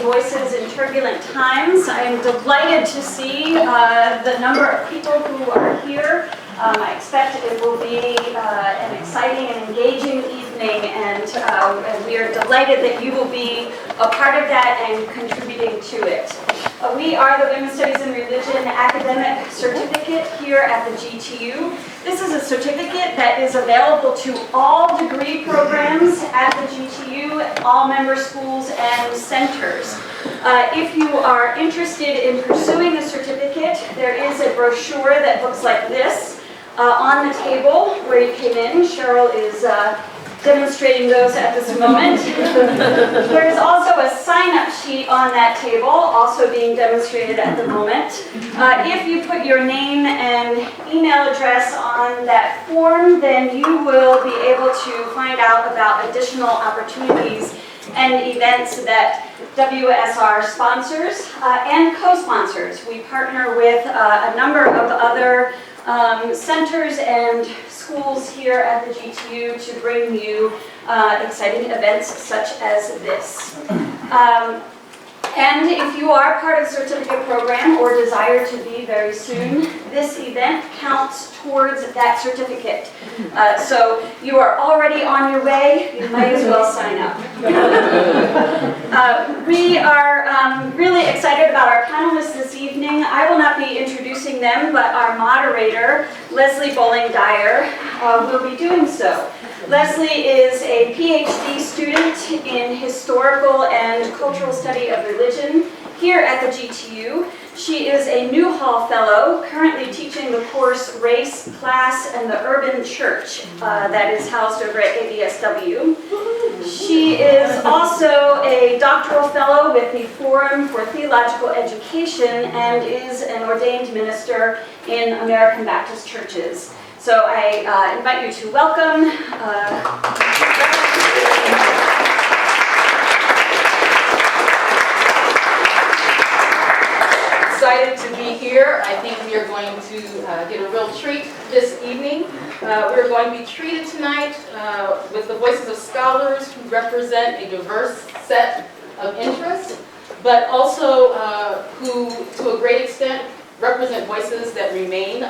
Voices in Turbulent Times. I am delighted to see the number of people who are here. I expect it will be an exciting and engaging evening, and we are delighted that you will be a part of that and contributing to it. We are the Women's Studies in Religion Academic Certificate here at the GTU. This is a certificate that is available to all degree programs at the GTU, all member schools and centers. If you are interested in pursuing the certificate, there is a brochure that looks like this on the table where you came in. Cheryl is demonstrating those at this moment. There is also a sign-up sheet on that table, also being demonstrated at the moment. If you put your name and email address on that form, then you will be able to find out about additional opportunities and events that WSR sponsors and co-sponsors. We partner with a number of other centers and schools here at the GTU to bring you exciting events such as this. And if you are part of the certificate program or desire to be very soon, this event counts towards that certificate. So you are already on your way, you might as well sign up. We are really excited about our panelists this evening. I will not be introducing them, but our moderator, Leslie Bowling-Dyer, will be doing so. Leslie is a PhD student in historical and cultural study of religion here at the GTU. She is a Newhall Fellow, currently teaching the course Race, Class, and the Urban Church that is housed over at ABSW. She is also a doctoral fellow with the Forum for Theological Education and is an ordained minister in American Baptist churches. So I invite you to welcome Excited to be here. I think we are going to get a real treat this evening. We're going to be treated tonight with the voices of scholars who represent a diverse set of interests, but also who, to a great extent, represent voices that remain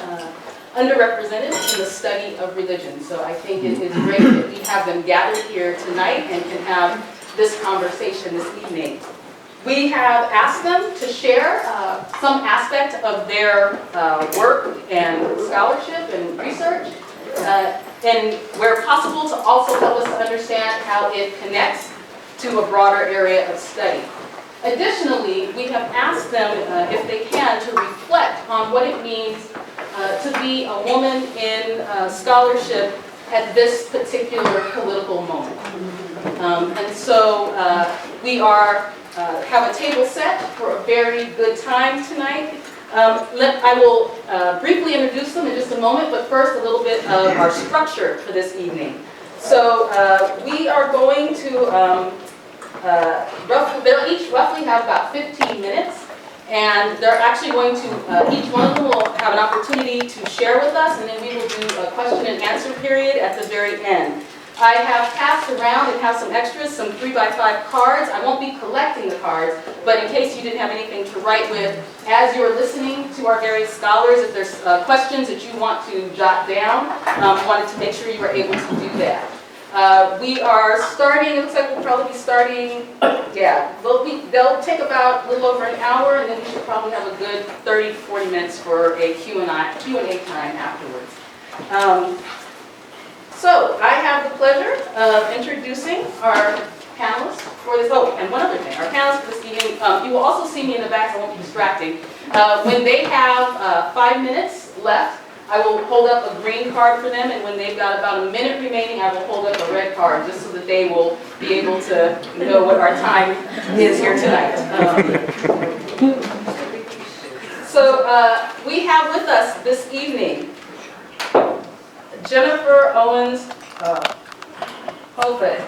underrepresented in the study of religion. So I think it is great that we have them gathered here tonight and can have this conversation this evening. We have asked them to share some aspect of their work and scholarship and research, and where possible to also help us to understand how it connects to a broader area of study. Additionally, we have asked them, if they can, to reflect on what it means to be a woman in scholarship at this particular political moment. And so we have a table set for a very good time tonight. I will briefly introduce them in just a moment, but first a little bit of our structure for this evening. So we are going to they'll each roughly have about 15 minutes, and they're actually going to, each one of them will have an opportunity to share with us, and then we will do a question and answer period at the very end. I have passed around and have some extras, some 3x5 cards. I won't be collecting the cards, but in case you didn't have anything to write with, as you're listening to our various scholars, if there's questions that you want to jot down, wanted to make sure you were able to do that. We are starting, it looks like we'll probably be starting, they'll take about a little over an hour, and then we should probably have a good 30 to 40 minutes for a Q&A time afterwards. So I have the pleasure of introducing our panelists for this. Oh, and one other thing, our panelists for this evening, you will also see me in the back, so I won't be distracting. When they have 5 minutes left, I will hold up a green card for them, and when they've got about a minute remaining, I will hold up a red card, just so that they will be able to know what our time is here tonight. So we have with us this evening Jennifer Owens-Jofré.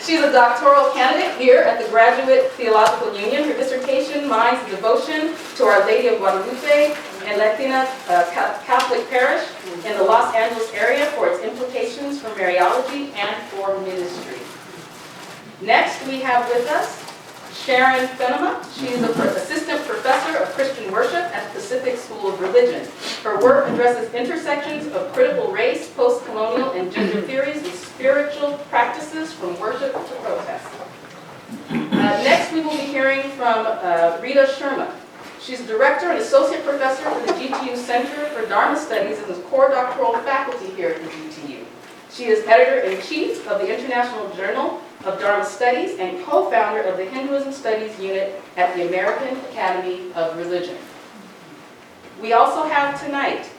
She's a doctoral candidate here at the Graduate Theological Union. Her dissertation mines the devotion to Our Lady of Guadalupe and Latina Catholic Parish in the Los Angeles area for its implications for Mariology and for ministry. Next, we have with us Sharon Fennema. She is an assistant professor of Christian worship at the Pacific School of Religion. Her work addresses intersections of critical race, post-colonial, and gender theories with spiritual practices from worship to protest. Next, we will be hearing from Rita Sherma. She's a director and associate professor for the GTU Center for Dharma Studies and is core doctoral faculty here at the GTU. She is editor-in-chief of the International Journal of Dharma Studies and co-founder of the Hinduism Studies Unit at the American Academy of Religion. We also have tonight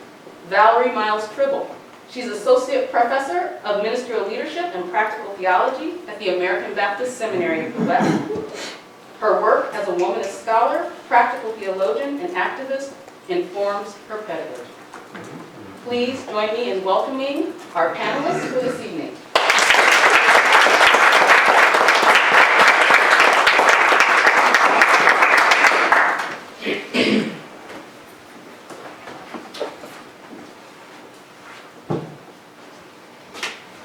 Valerie Miles Tribble. She's associate professor of ministerial leadership and practical theology at the American Baptist Seminary of the West. Her work as a womanist scholar, practical theologian, and activist informs her pedagogy. Please join me in welcoming our panelists for this evening.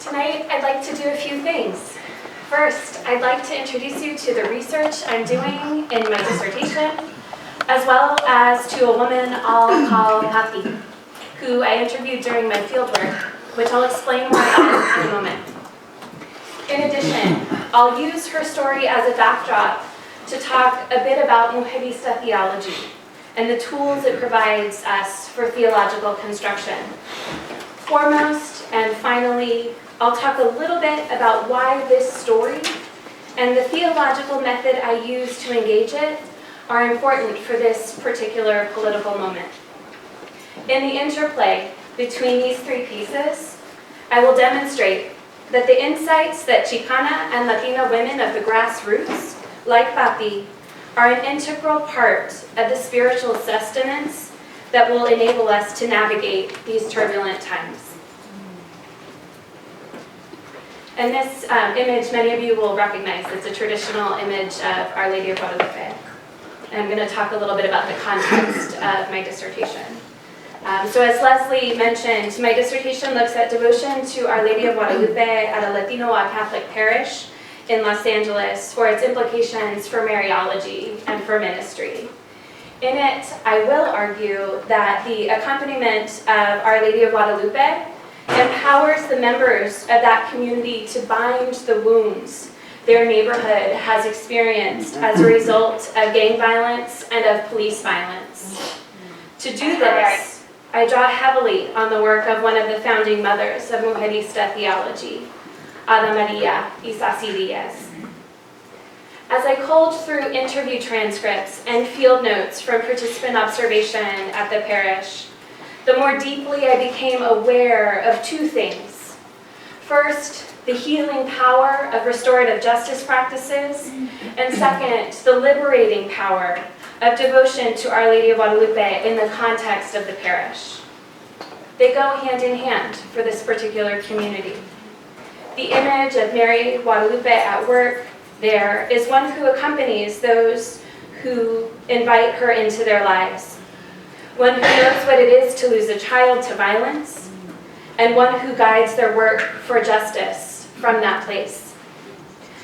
Tonight, I'd like to do a few things. First, I'd like to introduce you to the research I'm doing in my dissertation, as well as to a woman I'll call Pati, who I interviewed during my fieldwork, which I'll explain more about in a moment. In addition, I'll use her story as a backdrop to talk a bit about Mujerista theology and the tools it provides us for theological construction. Foremost, and finally, I'll talk a little bit about why this story and the theological method I use to engage it are important for this particular political moment. In the interplay between these three pieces, I will demonstrate that the insights that Chicana and Latina women of the grassroots, like Pati, are an integral part of the spiritual sustenance that will enable us to navigate these turbulent times. And this image, many of you will recognize. It's a traditional image of Our Lady of Guadalupe. And I'm going to talk a little bit about the context of my dissertation. So as Leslie mentioned, my dissertation looks at devotion to Our Lady of Guadalupe at a Latino Catholic parish in Los Angeles for its implications for Mariology and for ministry. In it, I will argue that the accompaniment of Our Lady of Guadalupe empowers the members of that community to bind the wounds their neighborhood has experienced as a result of gang violence and of police violence. To do this, I draw heavily on the work of one of the founding mothers of Mujerista theology, Ada Maria Isasi Diaz. As I culled through interview transcripts and field notes from participant observation at the parish, the more deeply I became aware of two things. First, the healing power of restorative justice practices, and second, the liberating power of devotion to Our Lady of Guadalupe in the context of the parish. They go hand in hand for this particular community. The image of Mary Guadalupe at work there is one who accompanies those who invite her into their lives. One who knows what it is to lose a child to violence, and one who guides their work for justice from that place.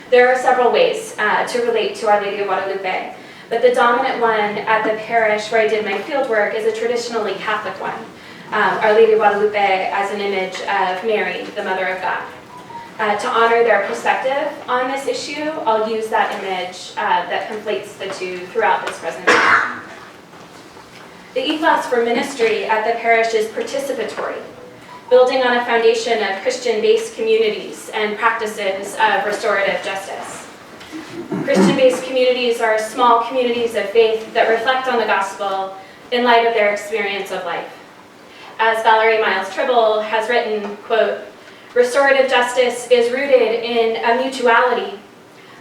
There are several ways to relate to Our Lady of Guadalupe, but the dominant one at the parish where I did my fieldwork is a traditionally Catholic one. Our Lady of Guadalupe as an image of Mary, the Mother of God. To honor their perspective on this issue, I'll use that image that conflates the two throughout this presentation. The ethos for ministry at the parish is participatory, building on a foundation of Christian-based communities and practices of restorative justice. Christian-based communities are small communities of faith that reflect on the gospel in light of their experience of life. As Valerie Miles Tribble has written, quote, "Restorative justice is rooted in a mutuality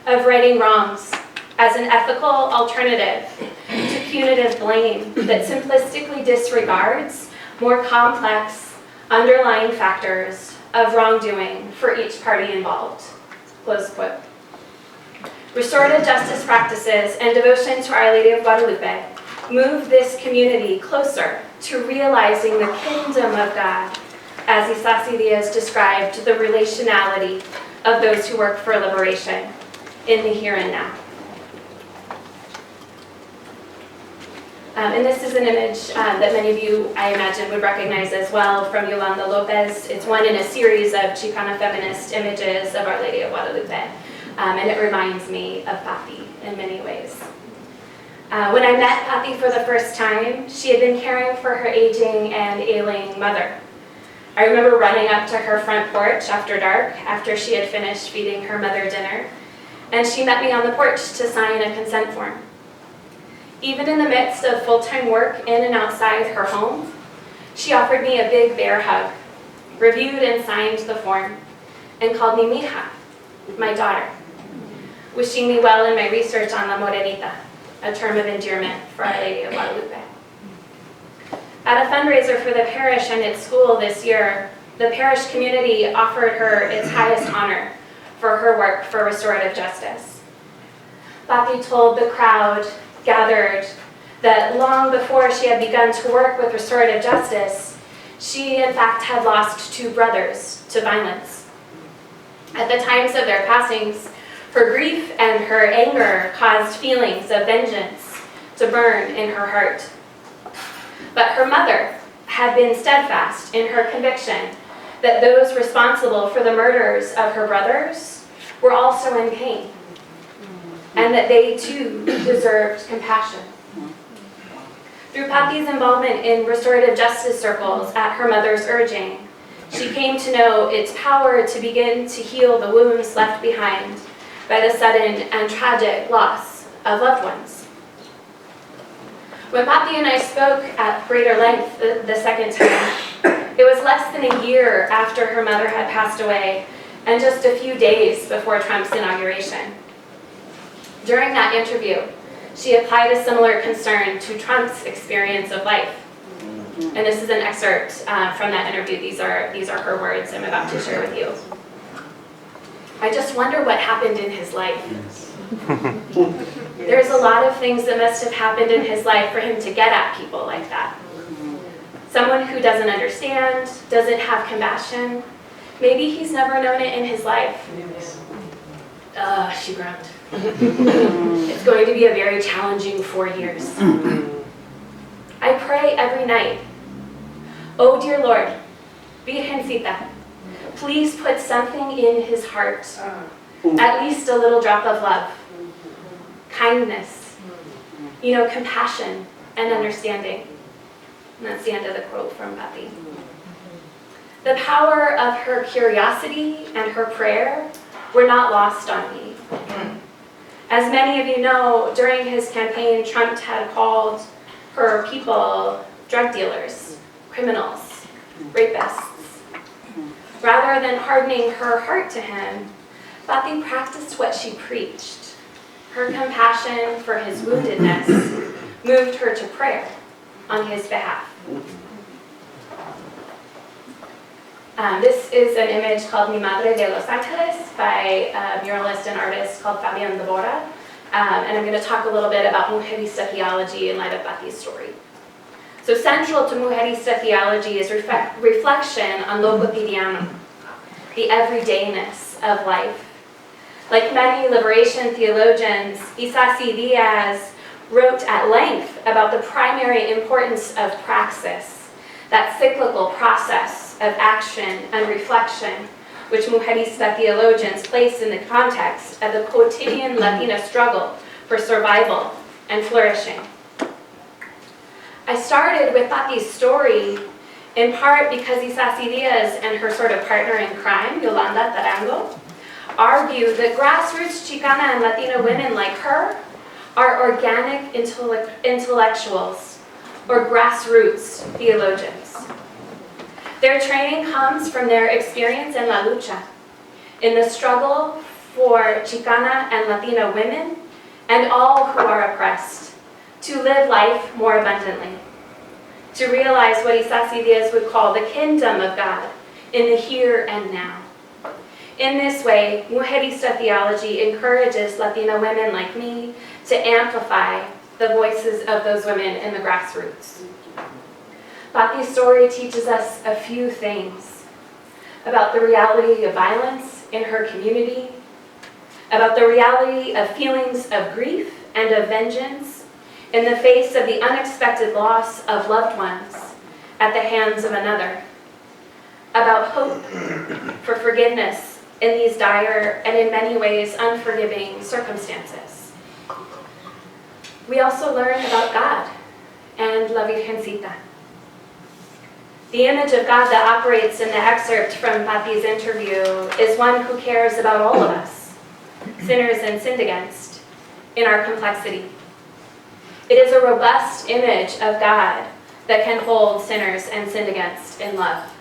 of righting wrongs as an ethical alternative to punitive blame that simplistically disregards more complex underlying factors of wrongdoing for each party involved." Close quote. Restorative justice practices and devotion to Our Lady of Guadalupe move this community closer to realizing the kingdom of God, as Isasi Diaz described the relationality of those who work for liberation, in the here and now. And this is an image that many of you, I imagine, would recognize as well from Yolanda Lopez. It's one in a series of Chicana feminist images of Our Lady of Guadalupe. And it reminds me of Pati in many ways. When I met Pati for the first time, she had been caring for her aging and ailing mother. I remember running up to her front porch after dark, after she had finished feeding her mother dinner, and she met me on the porch to sign a consent form. Even in the midst of full-time work in and outside her home, she offered me a big bear hug, reviewed and signed the form, and called me mija, my daughter, wishing me well in my research on La Mujerista, a term of endearment for Our Lady of Guadalupe. At a fundraiser for the parish and its school this year, the parish community offered her its highest honor for her work for restorative justice. Pati told the crowd gathered that long before she had begun to work with restorative justice, she in fact had lost 2 brothers to violence. At the times of their passings, her grief and her anger caused feelings of vengeance to burn in her heart. But her mother had been steadfast in her conviction that those responsible for the murders of her brothers were also in pain, and that they too deserved compassion. Through Pati's involvement in restorative justice circles at her mother's urging, she came to know its power to begin to heal the wounds left behind by the sudden and tragic loss of loved ones. When Pati and I spoke at greater length the second time, it was less than a year after her mother had passed away and just a few days before Trump's inauguration. During that interview, she applied a similar concern to Trump's experience of life. And this is an excerpt from that interview. These are her words I'm about to share with you. I just wonder what happened in his life. There's a lot of things that must have happened in his life for him to get at people like that. Someone who doesn't understand, doesn't have compassion. Maybe he's never known it in his life. She groaned. It's going to be a very challenging 4 years. I pray every night, oh dear Lord, Virgencita, please put something in his heart, at least a little drop of love, kindness, compassion and understanding. And that's the end of the quote from Pati. The power of her curiosity and her prayer were not lost on me. As many of you know, during his campaign, Trump had called her people drug dealers, criminals, rapists. Rather than hardening her heart to him, Pati practiced what she preached. Her compassion for his woundedness moved her to prayer on his behalf. This is an image called Mi Madre de Los Angeles by a muralist and artist called Fabian Debora. And I'm going to talk a little bit about Mujerista theology in light of Pati's story. So central to Mujerista theology is reflection on lo cotidiano, the everydayness of life. Like many liberation theologians, Isasi Diaz wrote at length about the primary importance of praxis, that cyclical process of action and reflection, which Mujerista theologians place in the context of the quotidian Latina struggle for survival and flourishing. I started with Pati's story in part because Isasi Diaz and her sort of partner in crime, Yolanda Tarango, argue that grassroots Chicana and Latina women like her are organic intellectuals or grassroots theologians. Their training comes from their experience in la lucha, in the struggle for Chicana and Latina women and all who are oppressed to live life more abundantly, to realize what Isasi Diaz would call the kingdom of God in the here and now. In this way, Mujerista theology encourages Latina women like me to amplify the voices of those women in the grassroots. Pati's story teaches us a few things about the reality of violence in her community, about the reality of feelings of grief and of vengeance in the face of the unexpected loss of loved ones at the hands of another, about hope for forgiveness in these dire and in many ways unforgiving circumstances. We also learn about God and La Virgencita. The image of God that operates in the excerpt from Pati's interview is one who cares about all of us, sinners and sinned against, in our complexity. It is a robust image of God that can hold sinners and sinned against in love.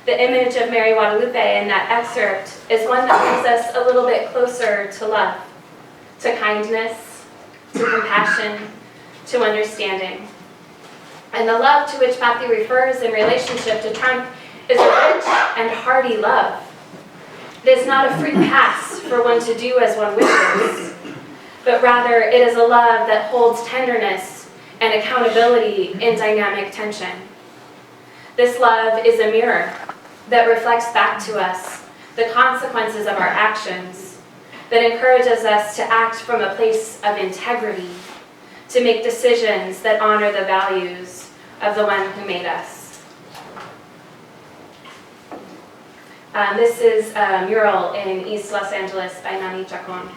The image of Mary Guadalupe in that excerpt is one that brings us a little bit closer to love, to kindness, to compassion, to understanding. And the love to which Pati refers in relationship to Trump is a rich and hearty love. It is not a free pass for one to do as one wishes, but rather it is a love that holds tenderness and accountability in dynamic tension. This love is a mirror that reflects back to us the consequences of our actions, that encourages us to act from a place of integrity, to make decisions that honor the values of the one who made us. This is a mural in East Los Angeles by Nani Chacon.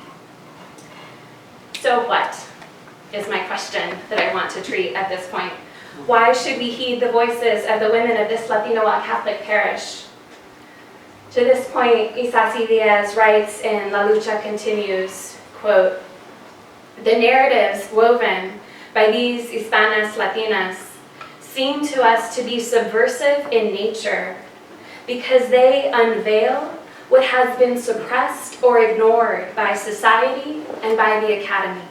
So what is my question that I want to treat at this point? Why should we heed the voices of the women of this Latino Catholic parish? To this point, Isasi Diaz writes in La Lucha Continues, quote, "The narratives woven by these Hispanas Latinas seem to us to be subversive in nature because they unveil what has been suppressed or ignored by society and by the academy.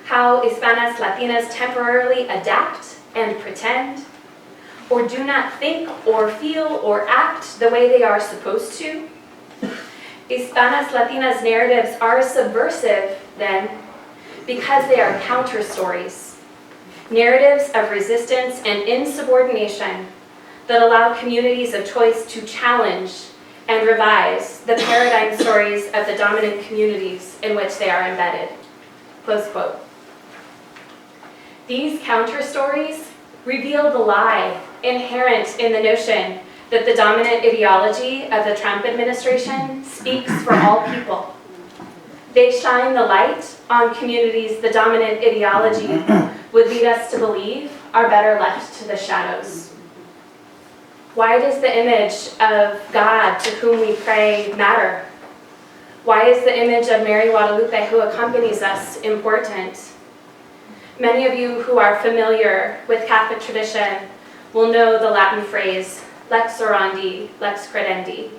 How Hispanas Latinas temporarily adapt and pretend, or do not think or feel or act the way they are supposed to. Hispanas Latinas narratives are subversive, then, because they are counterstories, narratives of resistance and insubordination that allow communities of choice to challenge and revise the paradigm stories of the dominant communities in which they are embedded." Close quote. These counterstories reveal the lie inherent in the notion that the dominant ideology of the Trump administration speaks for all people. They shine the light on communities the dominant ideology would lead us to believe are better left to the shadows. Why does the image of God to whom we pray matter? Why is the image of Mary Guadalupe who accompanies us important? Many of you who are familiar with Catholic tradition will know the Latin phrase, lex orandi, lex credendi.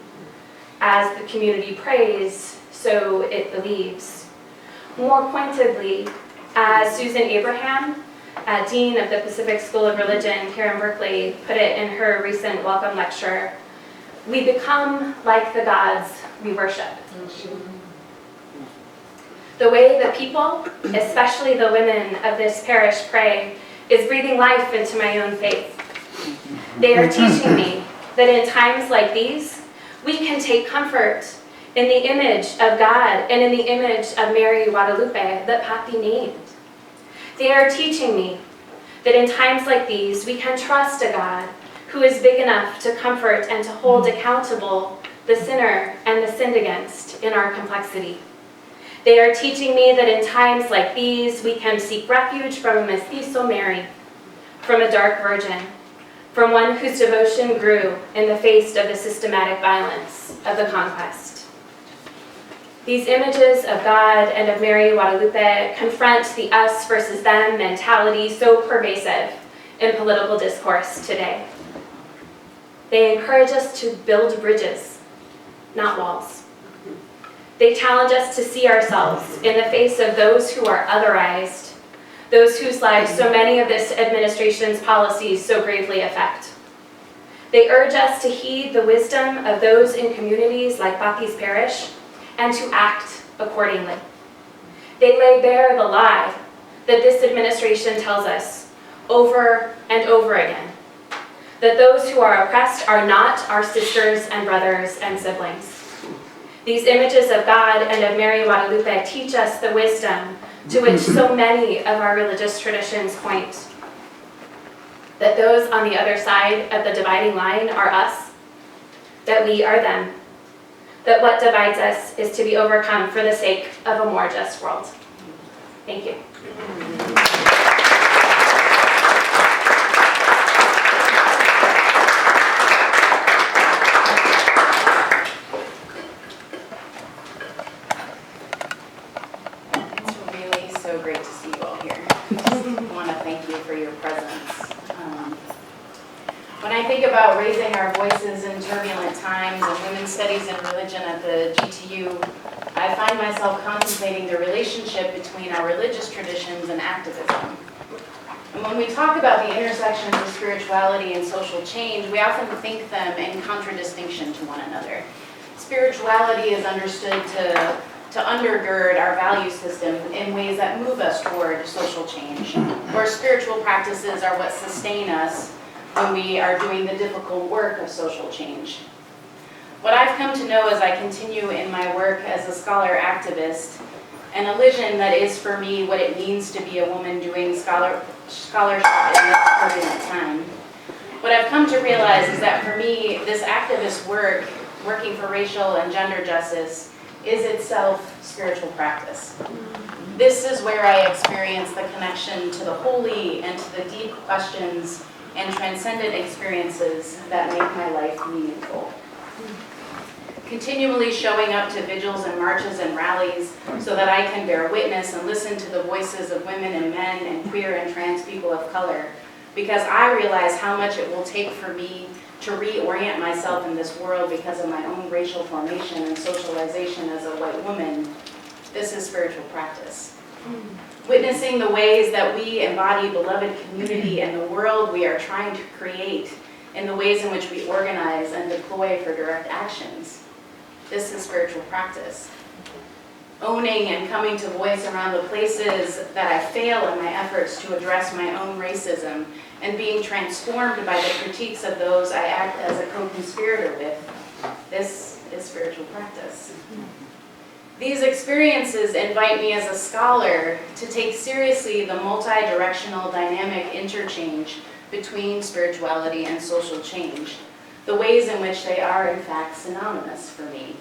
As the community prays, so it believes. More pointedly, as Susan Abraham, Dean of the Pacific School of Religion here in Berkeley, put it in her recent welcome lecture, we become like the gods we worship. The way the people, especially the women of this parish, pray is breathing life into my own faith. They are teaching me that in times like these, we can take comfort in the image of God and in the image of Mary Guadalupe that Pati named. They are teaching me that in times like these, we can trust a God who is big enough to comfort and to hold accountable the sinner and the sinned against in our complexity. They are teaching me that in times like these, we can seek refuge from a mestizo Mary, from a dark virgin, from one whose devotion grew in the face of the systematic violence of the conquest. These images of God and of Mary Guadalupe confront the us versus them mentality so pervasive in political discourse today. They encourage us to build bridges, not walls. They challenge us to see ourselves in the face of those who are otherized, those whose lives so many of this administration's policies so gravely affect. They urge us to heed the wisdom of those in communities like Pati's parish and to act accordingly. They lay bare the lie that this administration tells us over and over again, that those who are oppressed are not our sisters and brothers and siblings. These images of God and of Mary Guadalupe teach us the wisdom to which so many of our religious traditions point. That those on the other side of the dividing line are us, that we are them, that what divides us is to be overcome for the sake of a more just world. Thank you. It's really so great to see you all here. I want to thank you for your presence. When I think about raising our voices in turbulent times and women's studies and religion at the GTU, I find myself contemplating the relationship between our religious traditions and activism. And when we talk about the intersections of spirituality and social change, we often think them in contradistinction to one another. Spirituality is understood to undergird our value system in ways that move us toward social change, where spiritual practices are what sustain us when we are doing the difficult work of social change. What I've come to know as I continue in my work as a scholar activist, an elision that is for me what it means to be a woman doing scholarship in this turbulent time. What I've come to realize is that for me, this activist work, working for racial and gender justice, is itself spiritual practice. This is where I experience the connection to the holy and to the deep questions and transcendent experiences that make my life meaningful. Continually showing up to vigils and marches and rallies so that I can bear witness and listen to the voices of women and men and queer and trans people of color, because I realize how much it will take for me to reorient myself in this world because of my own racial formation and socialization as a white woman. This is spiritual practice. Witnessing the ways that we embody beloved community and the world we are trying to create in the ways in which we organize and deploy for direct actions. This is spiritual practice. Owning and coming to voice around the places that I fail in my efforts to address my own racism and being transformed by the critiques of those I act as a co-conspirator with. This is spiritual practice. These experiences invite me as a scholar to take seriously the multi-directional dynamic interchange between spirituality and social change, the ways in which they are in fact synonymous for me.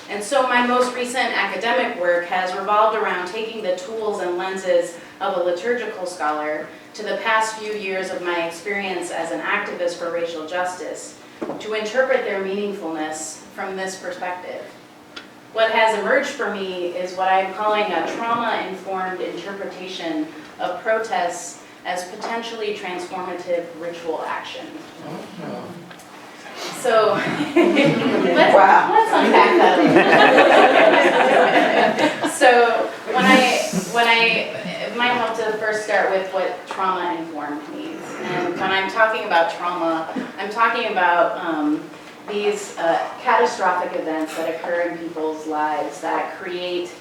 And so my most recent academic work has revolved around taking the tools and lenses of a liturgical scholar to the past few years of my experience as an activist for racial justice to interpret their meaningfulness from this perspective. What has emerged for me is what I'm calling a trauma-informed interpretation of protests as potentially transformative ritual action. So let's unpack that a little. So it might help to first start with what trauma-informed means. And when I'm talking about trauma, I'm talking about these catastrophic events that occur in people's lives that create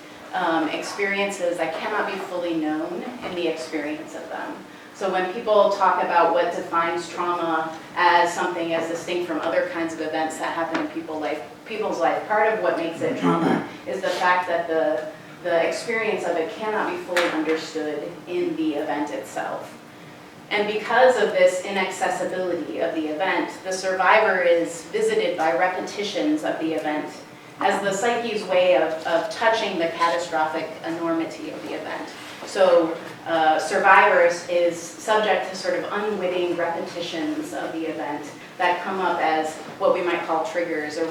experiences that cannot be fully known in the experience of them. So when people talk about what defines trauma as something as distinct from other kinds of events that happen in people's life, part of what makes it trauma is the fact that the experience of it cannot be fully understood in the event itself. And because of this inaccessibility of the event, the survivor is visited by repetitions of the event as the psyche's way of touching the catastrophic enormity of the event. So survivors is subject to sort of unwitting repetitions of the event that come up as what we might call triggers, or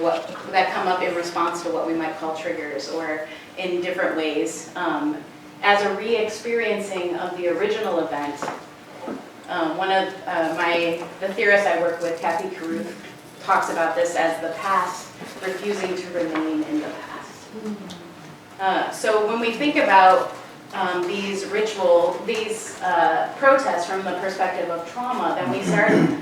that come up in response to what we might call triggers, or in different ways. As a re-experiencing of the original event, one of the theorists I work with, Kathy Carruth, talks about this as the past refusing to remain in the past. So when we think about these protests from the perspective of trauma, then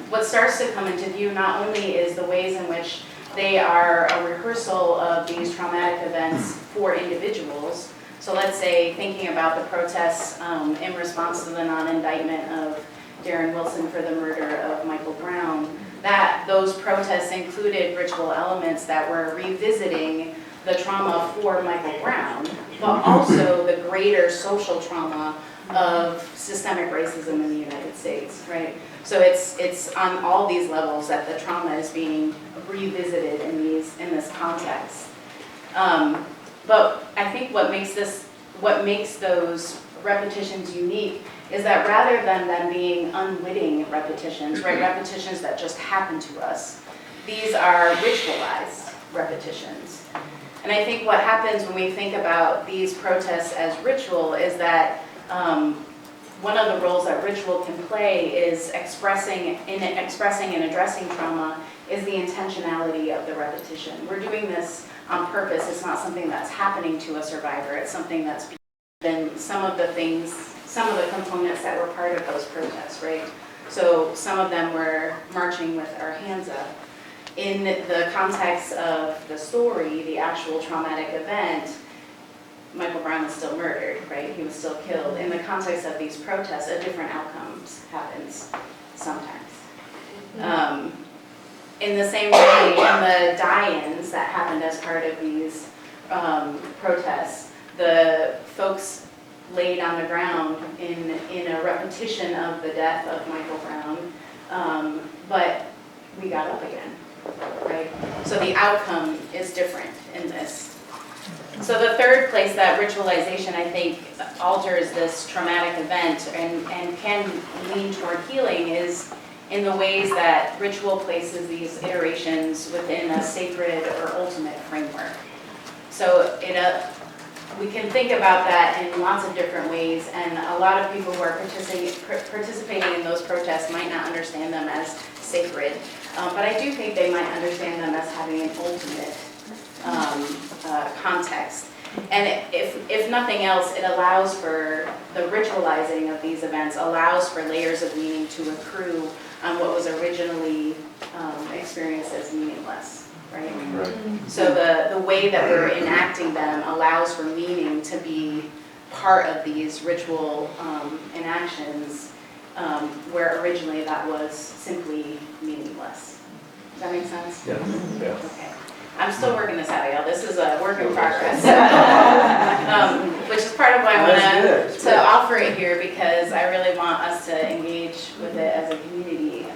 what starts to come into view not only is the ways in which they are a rehearsal of these traumatic events for individuals. So let's say thinking about the protests in response to the non-indictment of Darren Wilson for the murder of Michael Brown, that those protests included ritual elements that were revisiting the trauma for Michael Brown, but also the greater social trauma of systemic racism in the United States, right? So it's on all these levels that the trauma is being revisited in this context. But I think what makes those repetitions unique is that rather than them being unwitting repetitions, right, repetitions that just happen to us, these are ritualized repetitions. And I think what happens when we think about these protests as ritual is that one of the roles that ritual can play is expressing and addressing trauma is the intentionality of the repetition. We're doing this on purpose. It's not something that's happening to a survivor. It's something that's been some of the components that were part of those protests, right? So some of them were marching with our hands up. In the context of the story, the actual traumatic event, Michael Brown was still murdered, right? He was still killed. In the context of these protests, a different outcome happens sometimes. In the same way, in the die-ins that happened as part of these protests, the folks laid on the ground in a repetition of the death of Michael Brown, but we got up again, right? So the outcome is different in this. So the third place that ritualization, I think, alters this traumatic event and can lean toward healing is in the ways that ritual places these iterations within a sacred or ultimate framework. So we can think about that in lots of different ways, and a lot of people who are participating in those protests might not understand them as sacred, but I do think they might understand them as having an ultimate context. And if nothing else, it allows for the ritualizing of these events, allows for layers of meaning to accrue on what was originally experienced as meaningless, right? So the way that we're enacting them allows for meaning to be part of these ritual enactions, where originally that was simply meaningless. Does that make sense? Yeah. Okay. I'm still working this out, y'all. This is a work in progress. Which is part of why I want to offer it here, because I really want us to engage with it as a community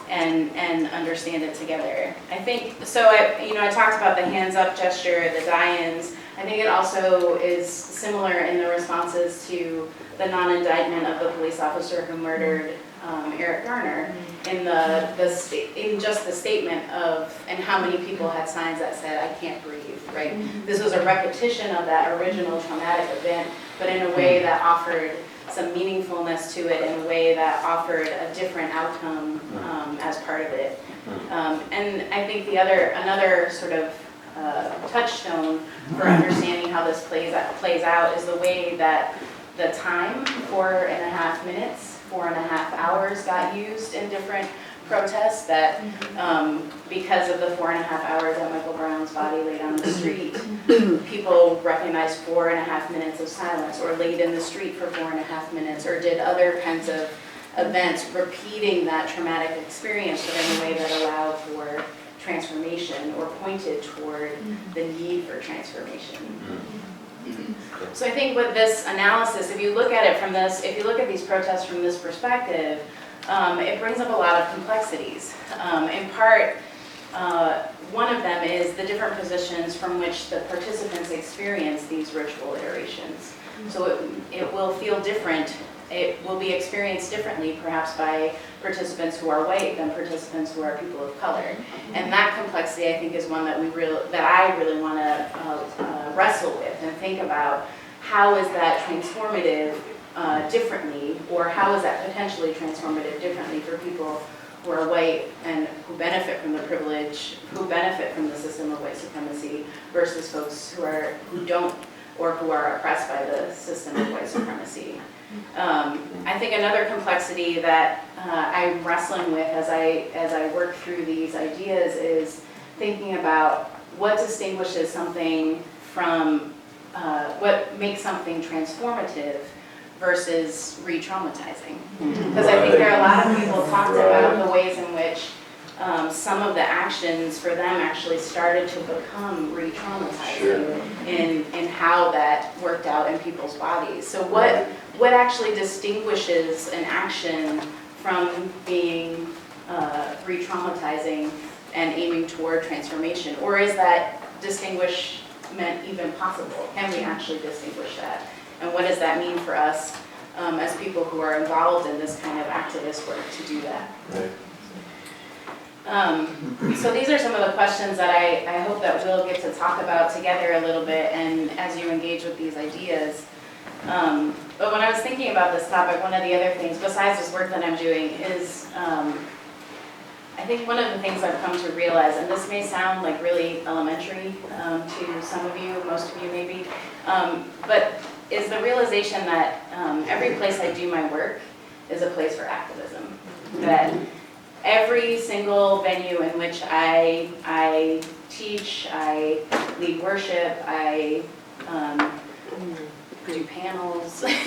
and understand it together. I think, so I talked about the hands up gesture, the die-ins. I think it also is similar in the responses to the non-indictment of the police officer who murdered Eric Garner, in in just the statement of, and how many people had signs that said, "I can't breathe," right? This was a repetition of that original traumatic event, but in a way that offered some meaningfulness to it, in a way that offered a different outcome as part of it. And I think another sort of touchstone for understanding how this plays out is the way that the time, 4.5 minutes, 4.5 hours got used in different protests, that because of the 4.5 hours that Michael Brown's body laid on the street, people recognized 4.5 minutes of silence, or laid in the street for 4.5 minutes, or did other kinds of events repeating that traumatic experience, but in a way that allowed for transformation or pointed toward the need for transformation. So I think with this analysis, if you look at these protests from this perspective, it brings up a lot of complexities. In part, one of them is the different positions from which the participants experience these ritual iterations. So it will feel different. It will be experienced differently, perhaps by participants who are white than participants who are people of color. And that complexity, I think, is one that I really want to wrestle with and think about. How is that transformative differently, or how is that potentially transformative differently for people who are white and who benefit from the privilege, who benefit from the system of white supremacy, versus folks who don't, or who are oppressed by the system of white supremacy. I think another complexity that I'm wrestling with as I work through these ideas is thinking about what distinguishes something from, what makes something transformative versus re-traumatizing. Because I think there are a lot of people talked about the ways in which some of the actions for them actually started to become re-traumatizing in how that worked out in people's bodies. So what actually distinguishes an action from being re-traumatizing and aiming toward transformation? Or is that distinguishment even possible? Can we actually distinguish that? And what does that mean for us as people who are involved in this kind of activist work to do that? So these are some of the questions that I hope that we'll get to talk about together a little bit, and as you engage with these ideas. But when I was thinking about this topic, one of the other things, besides this work that I'm doing, is I think one of the things I've come to realize, and this may sound like really elementary to some of you, most of you maybe, but is the realization that every place I do my work is a place for activism. That every single venue in which I teach, I lead worship, I do panels, like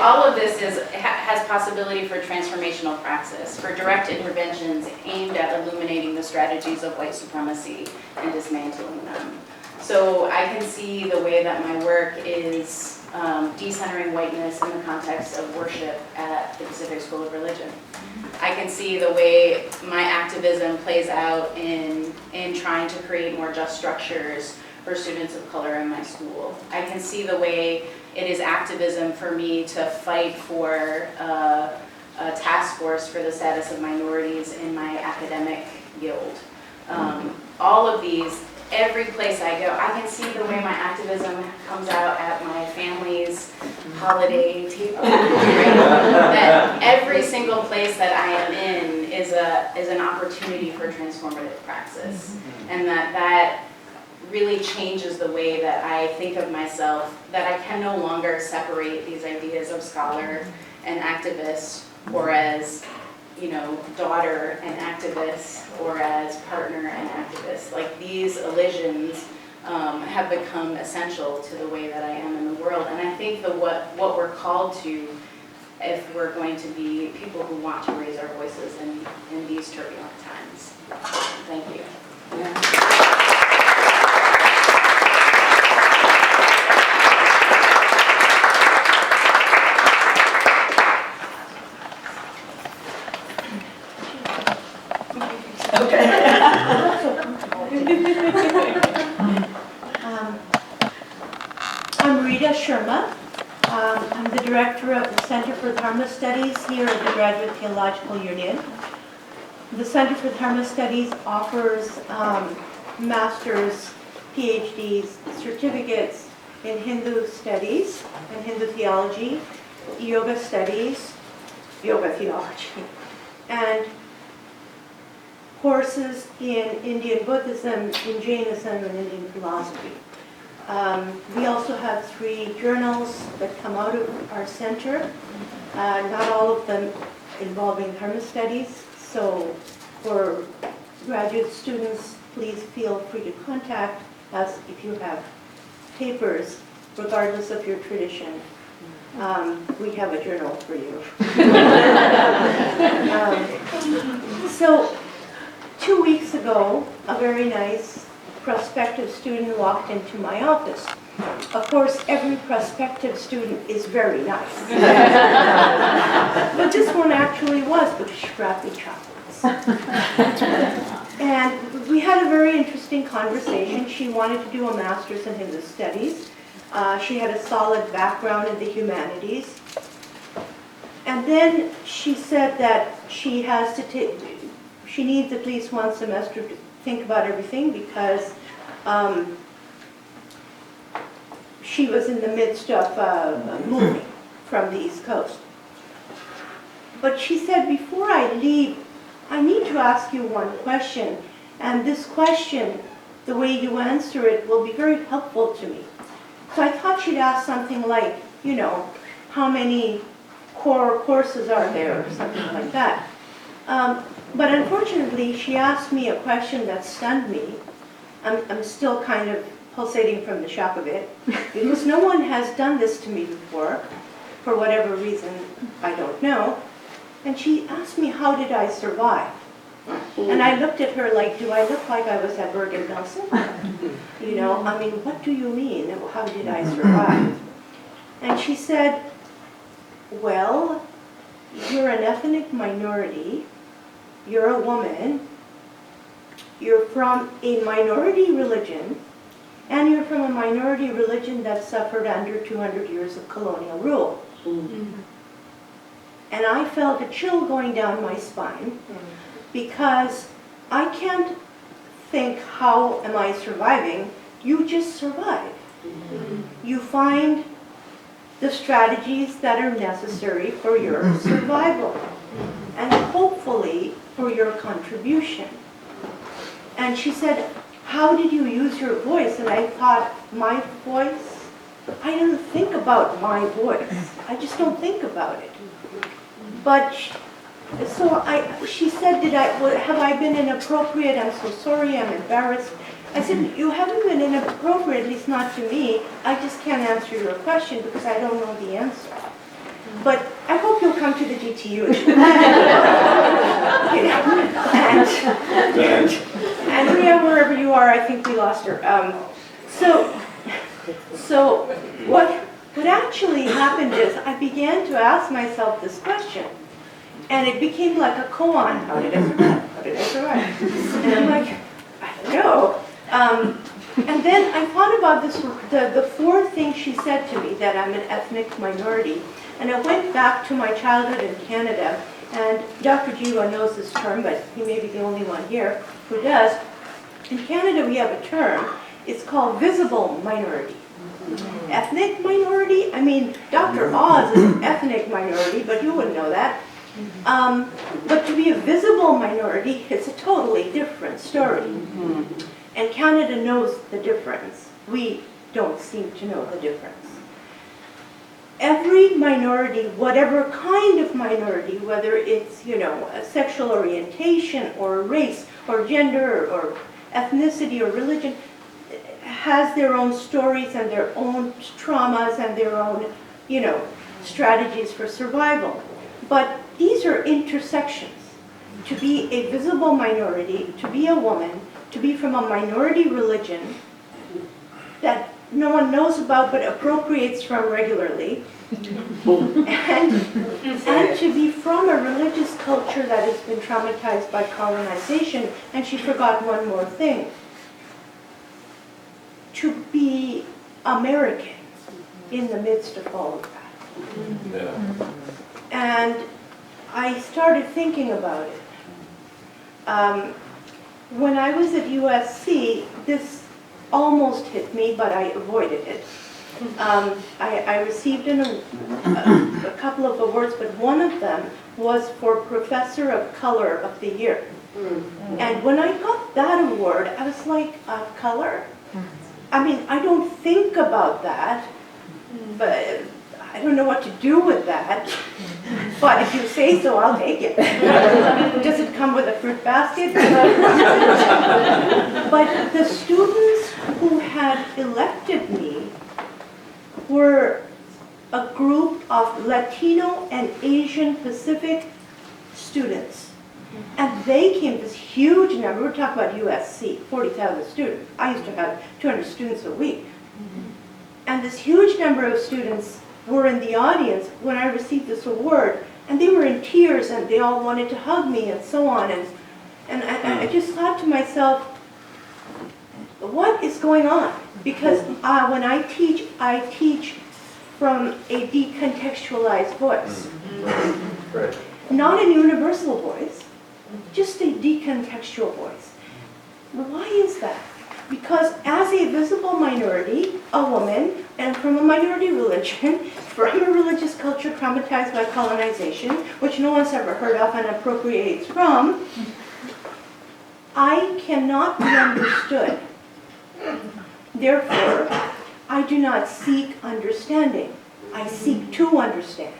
all of this has possibility for transformational praxis, for direct interventions aimed at illuminating the strategies of white supremacy and dismantling them. So I can see the way that my work is decentering whiteness in the context of worship at the Pacific School of Religion. I can see the way my activism plays out in trying to create more just structures for students of color in my school. I can see the way it is activism for me to fight for a task force for the status of minorities in my academic guild. All of these, every place I go, I can see the way my activism comes out at my family's holiday table. That every single place that I am in is an opportunity for transformative praxis, and that really changes the way that I think of myself, that I can no longer separate these ideas of scholar and activist, or as, daughter and activist, or as partner and activist. Like, these elisions have become essential to the way that I am in the world. And I think that what we're called to, if we're going to be people who want to raise our voices in these turbulent times. Thank you. I'm Rita Sherma. I'm the director of the Center for Dharma Studies here at the Graduate Theological Union. The Center for Dharma Studies offers master's, PhDs, certificates in Hindu studies and Hindu theology, yoga studies, yoga theology, and courses in Indian Buddhism, in Jainism, and Indian philosophy. We also have 3 journals that come out of our center, not all of them involving Dharma studies. So for graduate students, please feel free to contact us if you have papers, regardless of your tradition. We have a journal for you. So 2 weeks ago, a very nice prospective student walked into my office. Of course, every prospective student is very nice. But this one actually was, because she brought me chocolates. And we had a very interesting conversation. She wanted to do a master's in Hindu studies. She had a solid background in the humanities. And then she said that she has to she needs at least 1 semester to think about everything, because she was in the midst of moving from the East Coast. But she said, before I leave, I need to ask you one question, and this question, the way you answer it, will be very helpful to me. So I thought she'd ask something like, how many core courses are there, or something like that. But unfortunately, she asked me a question that stunned me. I'm still kind of pulsating from the shock of it, because no one has done this to me before, for whatever reason, I don't know. And she asked me, how did I survive? And I looked at her like, do I look like I was at Bergen-Belsen? You know, I mean, what do you mean? How did I survive? And she said, well, you're an ethnic minority, you're a woman, you're from a minority religion, and you're from a minority religion that suffered under 200 years of colonial rule. And I felt a chill going down my spine because I can't think, how am I surviving? You just survive. You find the strategies that are necessary for your survival and hopefully for your contribution. And she said, how did you use your voice? And I thought, my voice? I don't think about my voice. I just don't think about it. But she said, have I been inappropriate? I'm so sorry, I'm embarrassed. I said, you haven't been inappropriate, at least not to me. I just can't answer your question because I don't know the answer. But I hope you'll come to the GTU. And Rhea, wherever you are, I think we lost her. So what actually happened is I began to ask myself this question. And it became like a koan. How did I survive? How did I survive? And I'm like, I don't know. And then I thought about this, the four things she said to me, that I'm an ethnic minority. And I went back to my childhood in Canada, and Dr. Jiwa knows this term, but he may be the only one here who does. In Canada, we have a term. It's called visible minority. Ethnic minority? I mean, Dr. Oz is an ethnic minority, but you wouldn't know that. But to be a visible minority, it's a totally different story. And Canada knows the difference. We don't seem to know the difference. Every minority, whatever kind of minority, whether it's, a sexual orientation or race or gender or ethnicity or religion, has their own stories and their own traumas and their own, strategies for survival. But these are intersections. To be a visible minority, to be a woman, to be from a minority religion that no one knows about but appropriates from regularly, and to be from a religious culture that has been traumatized by colonization. And she forgot one more thing. To be American in the midst of all of that. Yeah. And I started thinking about it. When I was at USC, this almost hit me, but I avoided it. I received a couple of awards, but one of them was for Professor of Color of the Year. And when I got that award, I was like, color? I mean, I don't think about that, but I don't know what to do with that. But if you say so, I'll take it. Does it come with a fruit basket? But the students who had elected me were a group of Latino and Asian Pacific students. And they came, this huge number, we're talking about USC, 40,000 students. I used to have 200 students a week. And this huge number of students were in the audience when I received this award, and they were in tears, and they all wanted to hug me, and so on. And I just thought to myself, what is going on? Because when I teach from a decontextualized voice. Right. Not a universal voice, just a decontextual voice. Why is that? Because as a visible minority, a woman, and from a minority religion, from a religious culture traumatized by colonization, which no one's ever heard of and appropriates from, I cannot be understood. Therefore, I do not seek understanding. I seek to understand.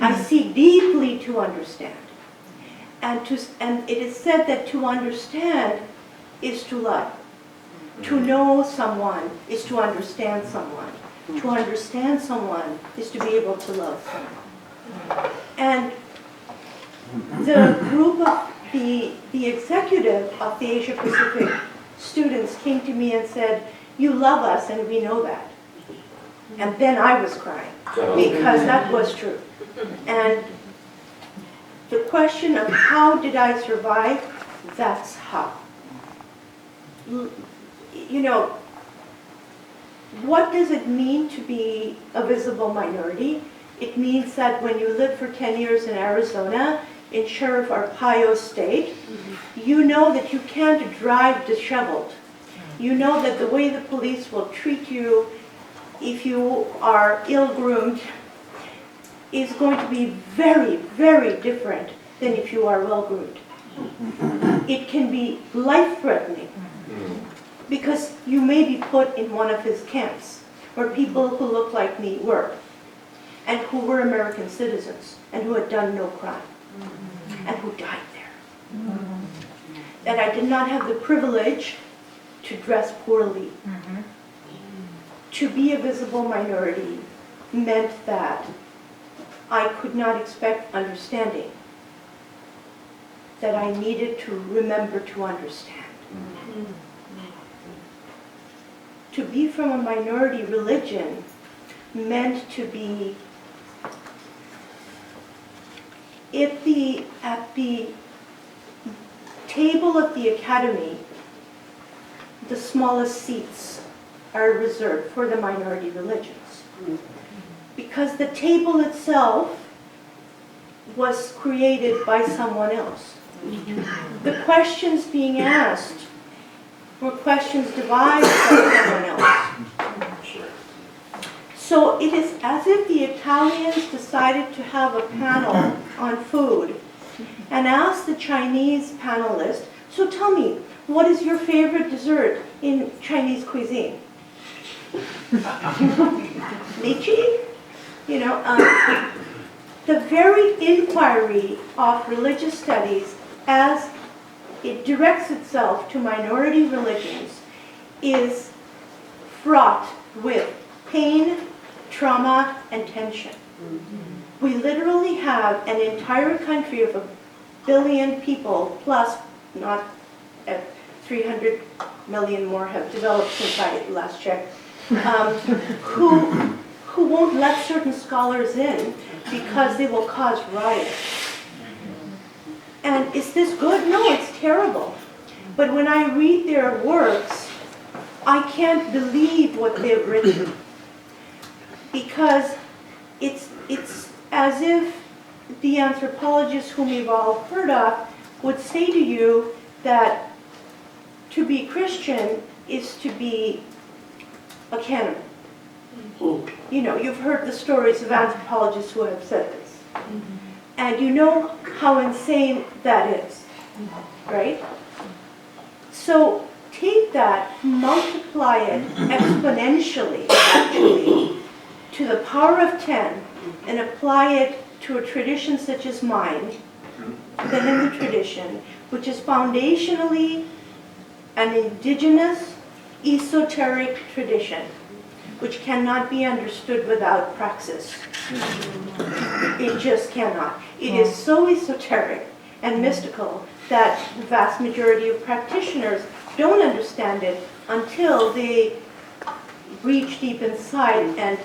I seek deeply to understand. And it is said that to understand is to love. To know someone is to understand someone. To understand someone is to be able to love someone. And the group of the executive of the Asia Pacific students came to me and said, "You love us and we know that." And then I was crying because that was true. And the question of how did I survive, that's how. You know, what does it mean to be a visible minority? It means that when you live for 10 years in Arizona, in Sheriff Arpaio State, you know that you can't drive disheveled. You know that the way the police will treat you if you are ill-groomed is going to be very, very different than if you are well-groomed. It can be life-threatening because you may be put in one of his camps where people who look like me were and who were American citizens and who had done no crime and who died there. That I did not have the privilege to dress poorly. To be a visible minority meant that I could not expect understanding, that I needed to remember to understand. To be from a minority religion meant to be at the table of the academy. The smallest seats are reserved for the minority religions because the table itself was created by someone else. The questions being asked were questions devised by someone else. So it is as if the Italians decided to have a panel on food and asked the Chinese panelist, "So tell me, what is your favorite dessert in Chinese cuisine?" Lychee? You know, the very inquiry of religious studies as it directs itself to minority religions is fraught with pain, trauma, and tension. We literally have an entire country of 1 billion people, plus not 300 million more have developed since I last checked, who won't let certain scholars in because they will cause riots. And is this good? No, it's terrible. But when I read their works, I can't believe what they've written. Because it's as if the anthropologists whom you've all heard of would say to you that to be Christian is to be a cannibal. You know, you've heard the stories of anthropologists who have said this. And you know how insane that is, right? So take that, multiply it exponentially, actually, to the power of 10, and apply it to a tradition such as mine, the Hindu tradition, which is foundationally an indigenous, esoteric tradition, which cannot be understood without praxis. It just cannot. It is so esoteric and mystical that the vast majority of practitioners don't understand it until they reach deep inside and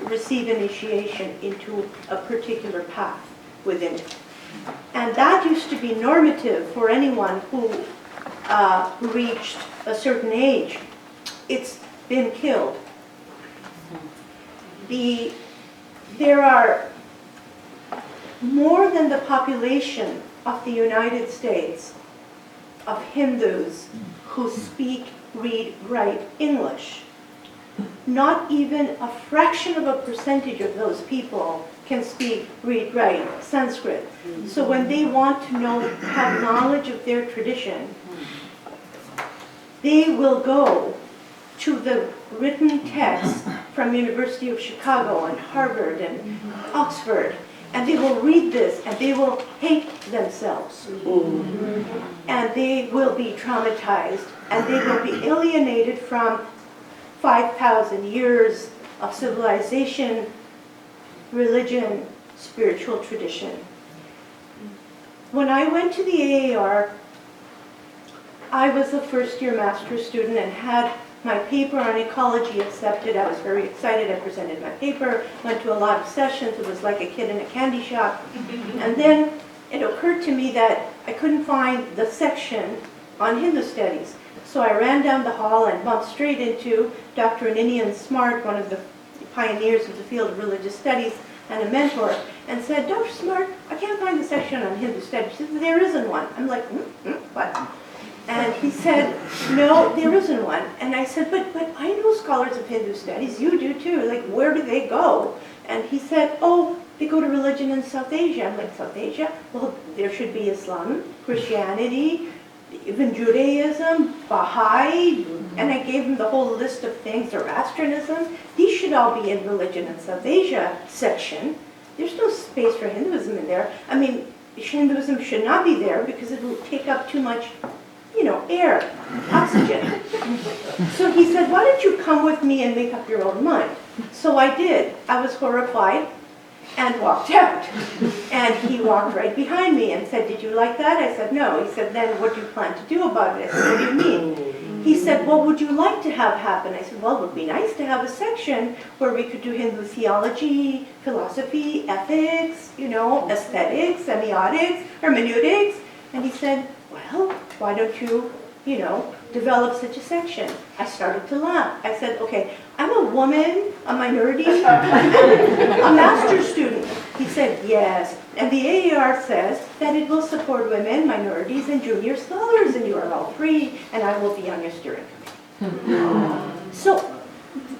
receive initiation into a particular path within it. And that used to be normative for anyone who reached a certain age. It's been killed. There are more than the population of the United States of Hindus who speak, read, write English. Not even a fraction of a percentage of those people can speak, read, write Sanskrit. So when they want to have knowledge of their tradition, they will go to the written texts from University of Chicago and Harvard and Oxford, and they will read this and they will hate themselves. And they will be traumatized and they will be alienated from 5,000 years of civilization, religion, spiritual tradition. when I went to the AAR, I was a first-year master's student and had my paper on ecology accepted. I was very excited. I presented my paper, went to a lot of sessions. It was like a kid in a candy shop. And then it occurred to me that I couldn't find the section on Hindu studies. So I ran down the hall and bumped straight into Dr. Ninian Smart, one of the pioneers of the field of religious studies and a mentor, and said, Dr. Smart, I can't find the section on Hindu studies. He said, there isn't one. I'm like, what? And he said, no, there isn't one. And I said, but I know scholars of Hindu studies. You do too. Like, where do they go? And he said, oh, they go to religion in South Asia. I'm like, South Asia? Well, there should be Islam, Christianity, even Judaism, Baha'i, and I gave him the whole list of things, Zoroastrianism. These should all be in religion in South Asia section. There's no space for Hinduism in there. I mean, Hinduism should not be there because it will take up too much, air, oxygen. So he said, why don't you come with me and make up your own mind? So I did. I was horrified and walked out. And he walked right behind me and said, did you like that? I said, no. He said, then what do you plan to do about it? I said, what do you mean? He said, what would you like to have happen? I said, well, it would be nice to have a section where we could do Hindu theology, philosophy, ethics, aesthetics, semiotics, hermeneutics. And he said, well, why don't you, develop such a section? I started to laugh. I said, okay, I'm a woman, a minority, a master's student. He said, yes. And the AAR says that it will support women, minorities, and junior scholars, and you are all free, and I will be on your steering committee. So,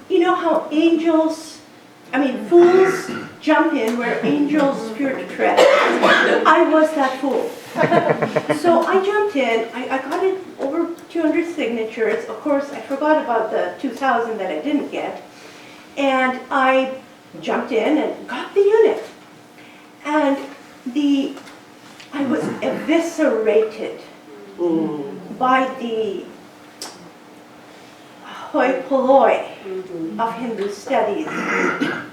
you know how fools jump in where angels fear to tread. I was that fool. So I jumped in, I got it over 200 signatures. Of course, I forgot about the 2,000 that I didn't get. And I jumped in and got the unit. And I was eviscerated by the hoi polloi of Hindu studies,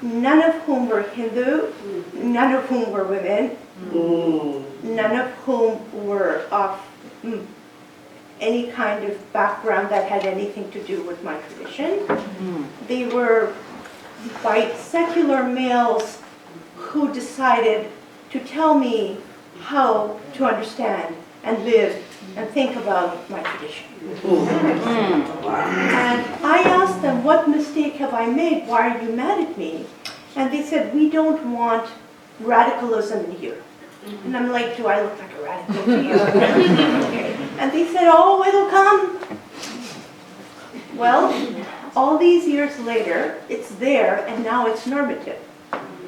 none of whom were Hindu, none of whom were women, none of whom were of any kind of background that had anything to do with my tradition. They were white secular males who decided to tell me how to understand and live and think about my tradition. And I asked them, what mistake have I made? Why are you mad at me? And they said, we don't want radicalism in here. And I'm like, do I look like a radical to you? Okay. And they said, oh, it'll come. Well, all these years later, it's there, and now it's normative.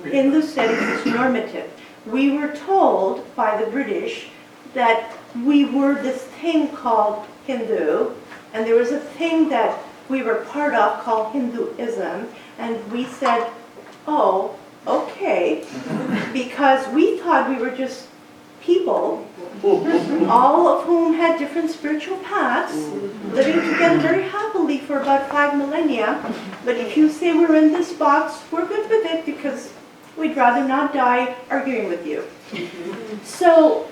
Hindu studies is normative. We were told by the British that we were this thing called Hindu, and there was a thing that we were part of called Hinduism, and we said, oh, okay, because we thought we were just people, all of whom had different spiritual paths, living together very happily for about 5 millennia. But if you say we're in this box, we're good with it because we'd rather not die arguing with you. So,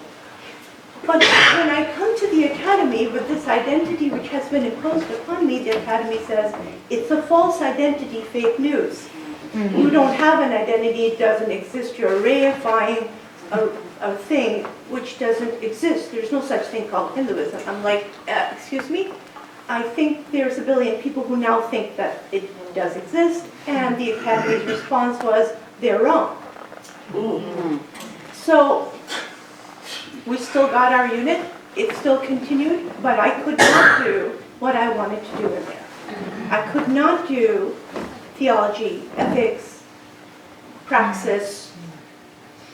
but when I come to the academy with this identity which has been imposed upon me, the academy says, it's a false identity, fake news. You don't have an identity, it doesn't exist. You're reifying a thing which doesn't exist. There's no such thing called Hinduism. I'm like, excuse me? I think there's a billion people who now think that it does exist, and the academy's response was, they're wrong. So we still got our unit, it still continued, but I could not do what I wanted to do in there. I could not do theology, ethics, praxis,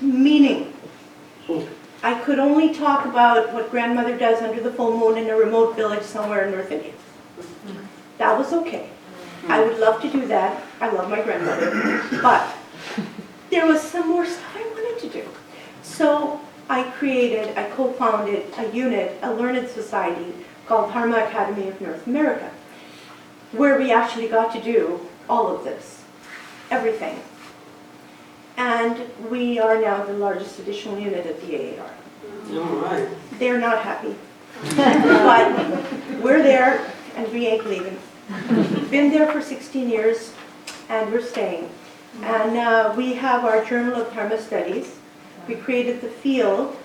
meaning. I could only talk about what grandmother does under the full moon in a remote village somewhere in North India. That was okay. I would love to do that. I love my grandmother. But there was some more stuff I wanted to do. So I co-founded a unit, a learned society called Dharma Academy of North America, where we actually got to do all of this, everything. And we are now the largest additional unit at the AAR. All right. They're not happy. But we're there and we ain't leaving. Been there for 16 years and we're staying. And we have our Journal of Dharma Studies. We created the field.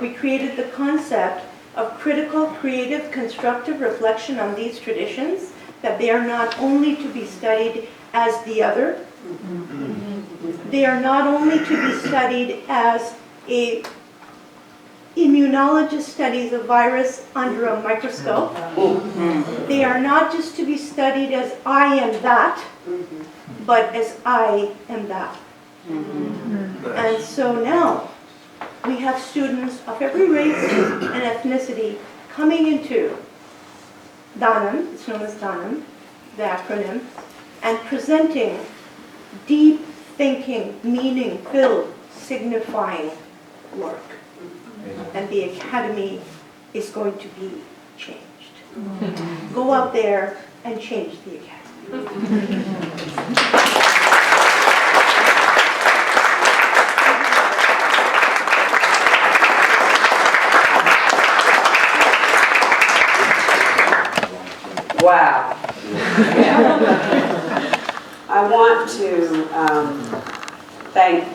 We created the concept of critical, creative, constructive reflection on these traditions, that they are not only to be studied as the other, they are not only to be studied as a immunologist studies a virus under a microscope. They are not just to be studied as I am that, but as I am that. And so now we have students of every race and ethnicity coming into Dhanam, it's known as Dhanam, the acronym, and presenting deep thinking, meaning-filled, signifying work. And the academy is going to be changed. Go out there and change the academy. Wow. I want to thank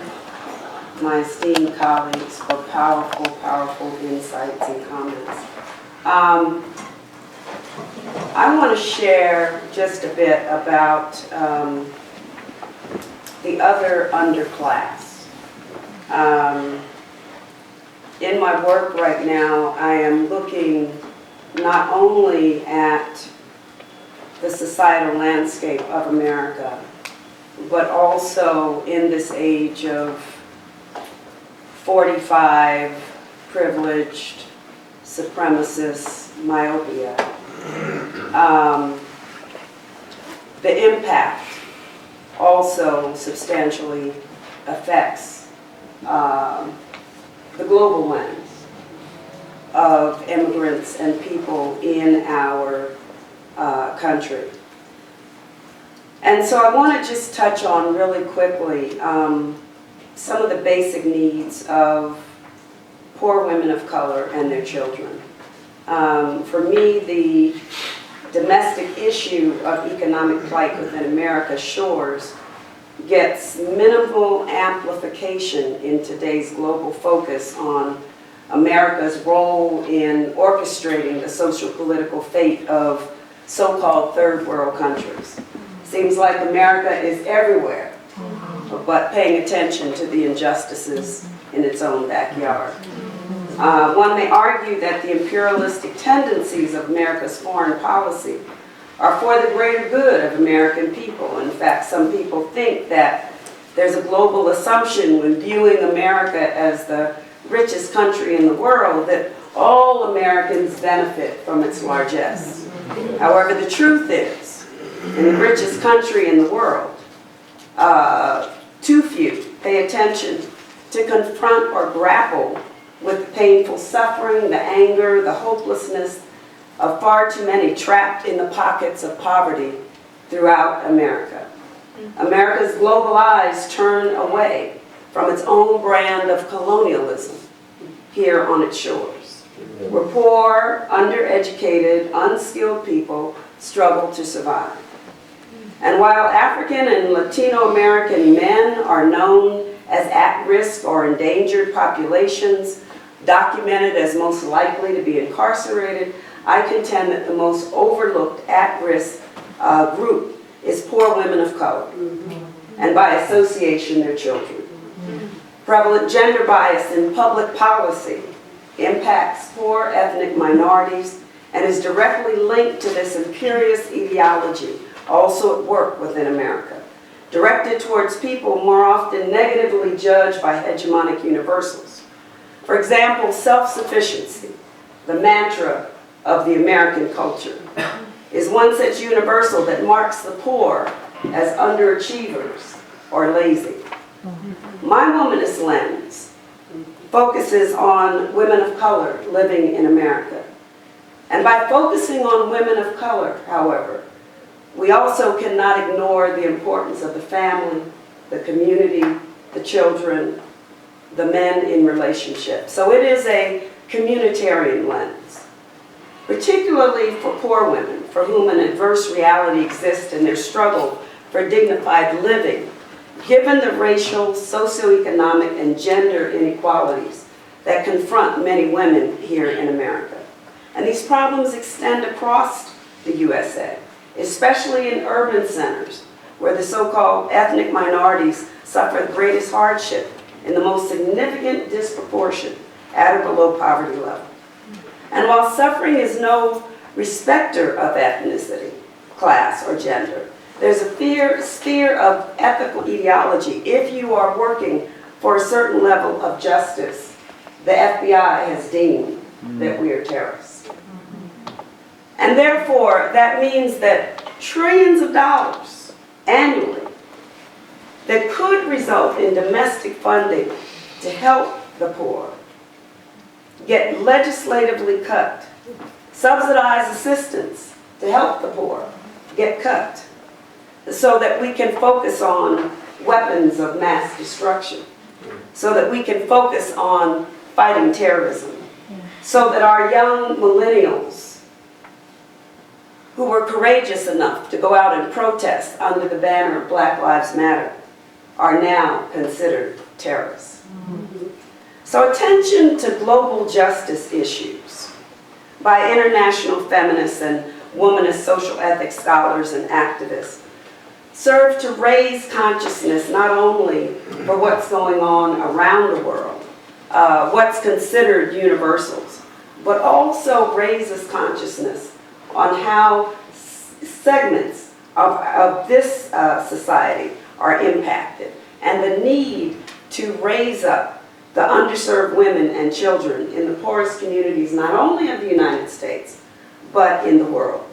my esteemed colleagues for powerful, powerful insights and comments. I want to share just a bit about the other underclass. In my work right now, I am looking not only at the societal landscape of America, but also in this age of 45, privileged, supremacist myopia. The impact also substantially affects the global lens of immigrants and people in our country. And so I want to just touch on really quickly some of the basic needs of poor women of color and their children. For me, the domestic issue of economic plight within America's shores gets minimal amplification in today's global focus on America's role in orchestrating the social political fate of so-called third world countries. Seems like America is everywhere, but paying attention to the injustices in its own backyard. One may argue that the imperialistic tendencies of America's foreign policy are for the greater good of American people. In fact, some people think that there's a global assumption when viewing America as the richest country in the world that all Americans benefit from its largesse. However, the truth is, in the richest country in the world, too few pay attention to confront or grapple with the painful suffering, the anger, the hopelessness of far too many trapped in the pockets of poverty throughout America. America's global eyes turn away from its own brand of colonialism here on its shores, where poor, undereducated, unskilled people struggle to survive. And while African and Latino American men are known as at-risk or endangered populations, documented as most likely to be incarcerated, I contend that the most overlooked at-risk group is poor women of color, and by association, their children. Prevalent gender bias in public policy impacts poor ethnic minorities and is directly linked to this imperious ideology, also at work within America, directed towards people more often negatively judged by hegemonic universals. For example, self-sufficiency, the mantra of the American culture, is one such universal that marks the poor as underachievers or lazy. My womanist lens focuses on women of color living in America. And by focusing on women of color, however, we also cannot ignore the importance of the family, the community, the children, the men in relationships. So it is a communitarian lens, particularly for poor women for whom an adverse reality exists in their struggle for dignified living, given the racial, socioeconomic, and gender inequalities that confront many women here in America. And these problems extend across the USA, especially in urban centers, where the so-called ethnic minorities suffer the greatest hardship in the most significant disproportion at or below poverty level. And while suffering is no respecter of ethnicity, class, or gender, there's a sphere of ethical ideology. If you are working for a certain level of justice, the FBI has deemed that we are terrorists. And therefore, that means that trillions of dollars annually that could result in domestic funding to help the poor get legislatively cut. Subsidized assistance to help the poor get cut so that we can focus on weapons of mass destruction, so that we can focus on fighting terrorism, so that our young millennials who were courageous enough to go out and protest under the banner of Black Lives Matter are now considered terrorists. So attention to global justice issues by international feminists and womanist social ethics scholars and activists serve to raise consciousness not only for what's going on around the world, what's considered universals, but also raises consciousness on how segments of this society are impacted, and the need to raise up the underserved women and children in the poorest communities, not only of the United States, but in the world.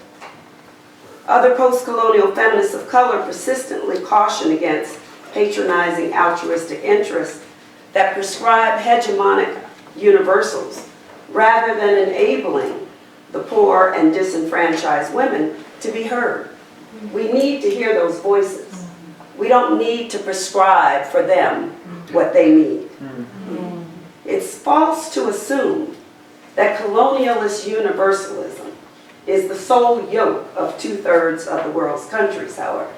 Other post-colonial feminists of color persistently caution against patronizing altruistic interests that prescribe hegemonic universals rather than enabling the poor and disenfranchised women to be heard. We need to hear those voices. We don't need to prescribe for them what they need. It's false to assume that colonialist universalism is the sole yoke of 2/3 of the world's countries, however.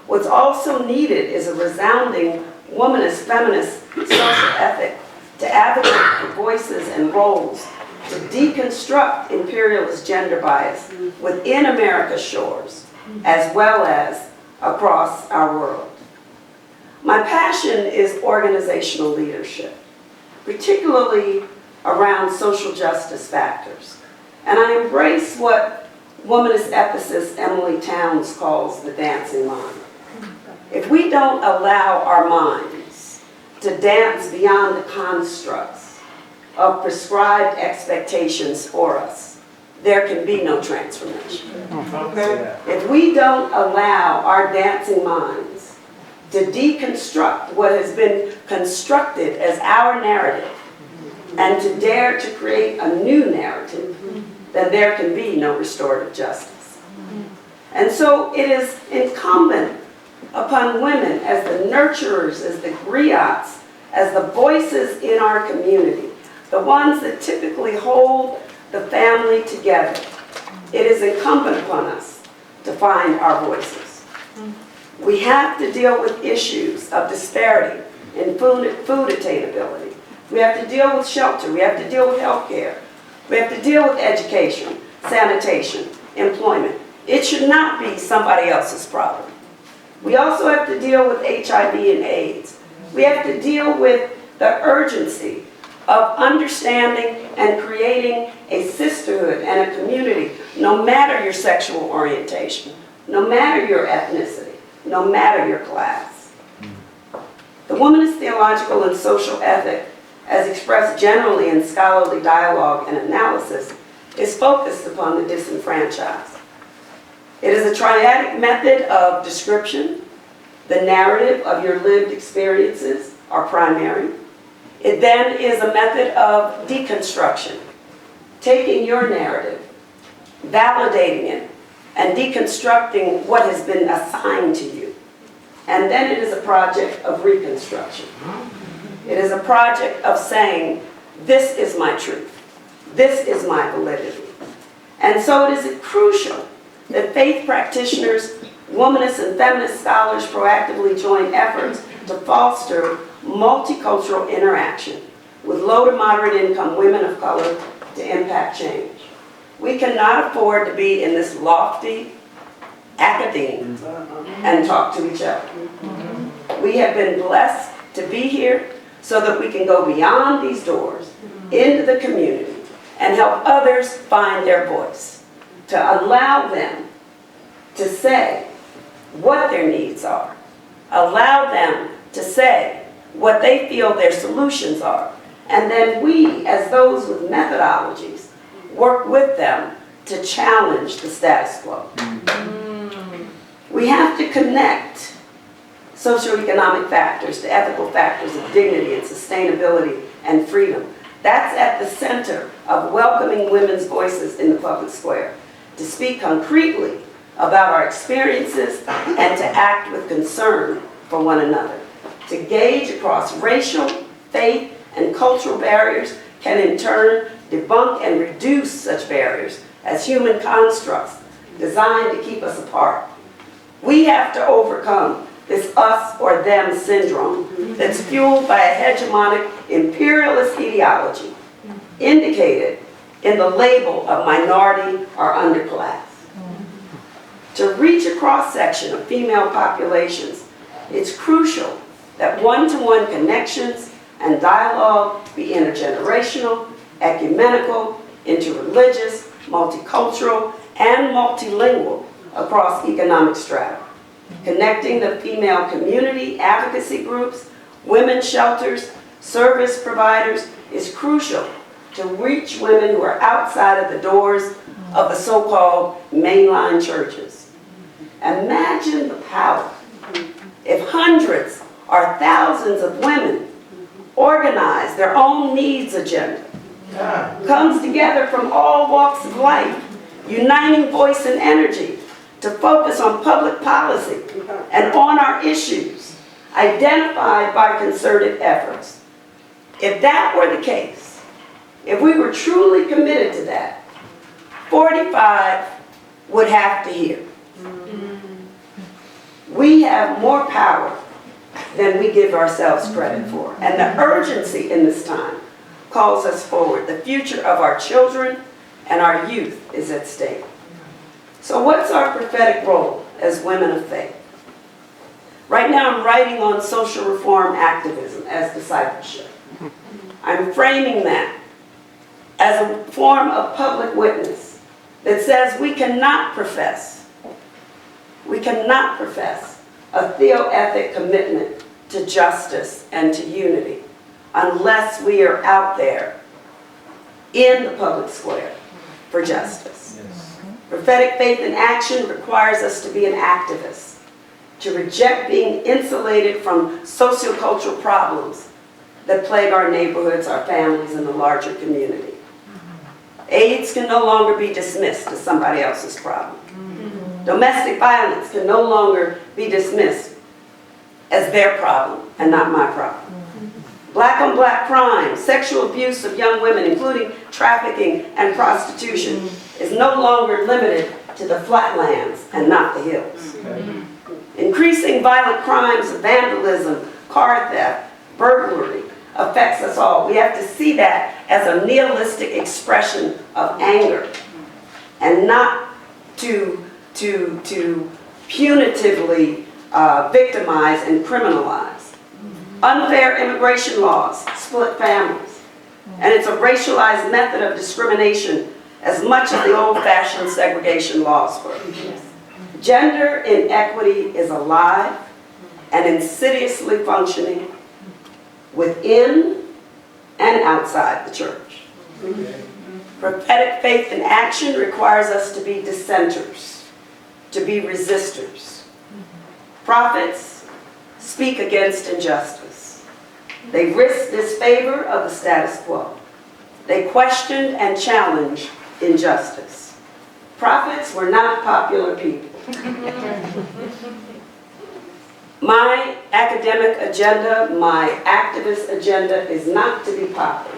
What's also needed is a resounding womanist, feminist, social ethic to advocate for voices and roles to deconstruct imperialist gender bias within America's shores, as well as across our world. My passion is organizational leadership, particularly around social justice factors. And I embrace what womanist ethicist Emily Towns calls the dancing mind. If we don't allow our minds to dance beyond the constructs of prescribed expectations for us, there can be no transformation. If we don't allow our dancing minds to deconstruct what has been constructed as our narrative and to dare to create a new narrative, then there can be no restorative justice. And so it is incumbent upon women as the nurturers, as the griots, as the voices in our community, the ones that typically hold the family together. It is incumbent upon us to find our voices. We have to deal with issues of disparity in food attainability. We have to deal with shelter. We have to deal with health care. We have to deal with education, sanitation, employment. It should not be somebody else's problem. We also have to deal with HIV and AIDS. We have to deal with the urgency of understanding and creating a sisterhood and a community, no matter your sexual orientation, no matter your ethnicity, no matter your class. The womanist theological and social ethic, as expressed generally in scholarly dialogue and analysis, is focused upon the disenfranchised. It is a triadic method of description. The narrative of your lived experiences are primary. It then is a method of deconstruction, taking your narrative, validating it, and deconstructing what has been assigned to you. And then it is a project of reconstruction. It is a project of saying, this is my truth. This is my validity. And so it is crucial that faith practitioners, womanists, and feminist scholars proactively join efforts to foster multicultural interaction with low to moderate income women of color to impact change. We cannot afford to be in this lofty academe and talk to each other. We have been blessed to be here so that we can go beyond these doors into the community and help others find their voice, to allow them to say what their needs are, allow them to say what they feel their solutions are, and then we, as those with methodologies, work with them to challenge the status quo. We have to connect socioeconomic factors to ethical factors of dignity and sustainability and freedom. That's at the center of welcoming women's voices in the public square, to speak concretely about our experiences and to act with concern for one another. To gauge across racial, faith, and cultural barriers can in turn debunk and reduce such barriers as human constructs designed to keep us apart. We have to overcome this us or them syndrome that's fueled by a hegemonic imperialist ideology indicated in the label of minority or underclass. To reach a cross-section of female populations, it's crucial that one-to-one connections and dialogue be intergenerational, ecumenical, interreligious, multicultural, and multilingual across economic strata. Connecting the female community, advocacy groups, women's shelters, service providers is crucial to reach women who are outside of the doors of the so-called mainline churches. Imagine the power if hundreds or thousands of women organize their own needs agenda, comes together from all walks of life, uniting voice and energy to focus on public policy and on our issues identified by concerted efforts. If that were the case, if we were truly committed to that, 45 would have to hear. We have more power than we give ourselves credit for. And the urgency in this time calls us forward. The future of our children and our youth is at stake. So what's our prophetic role as women of faith? Right now I'm writing on social reform activism as discipleship. I'm framing that as a form of public witness that says we cannot profess a theoethic commitment to justice and to unity unless we are out there in the public square for justice. Yes. Prophetic faith in action requires us to be an activist, to reject being insulated from sociocultural problems that plague our neighborhoods, our families, and the larger community. AIDS can no longer be dismissed as somebody else's problem. Domestic violence can no longer be dismissed as their problem and not my problem. Black on black crime, sexual abuse of young women, including trafficking and prostitution, is no longer limited to the flatlands and not the hills. Increasing violent crimes of vandalism, car theft, burglary affects us all. We have to see that as a nihilistic expression of anger and not to punitively victimize and criminalize. Unfair immigration laws split families, and it's a racialized method of discrimination as much as the old-fashioned segregation laws were. Gender inequity is alive and insidiously functioning within and outside the church. Prophetic faith in action requires us to be dissenters, to be resistors. Prophets speak against injustice. They risk disfavor of the status quo. They questioned and challenged injustice. Prophets were not popular people. My academic agenda, my activist agenda is not to be popular.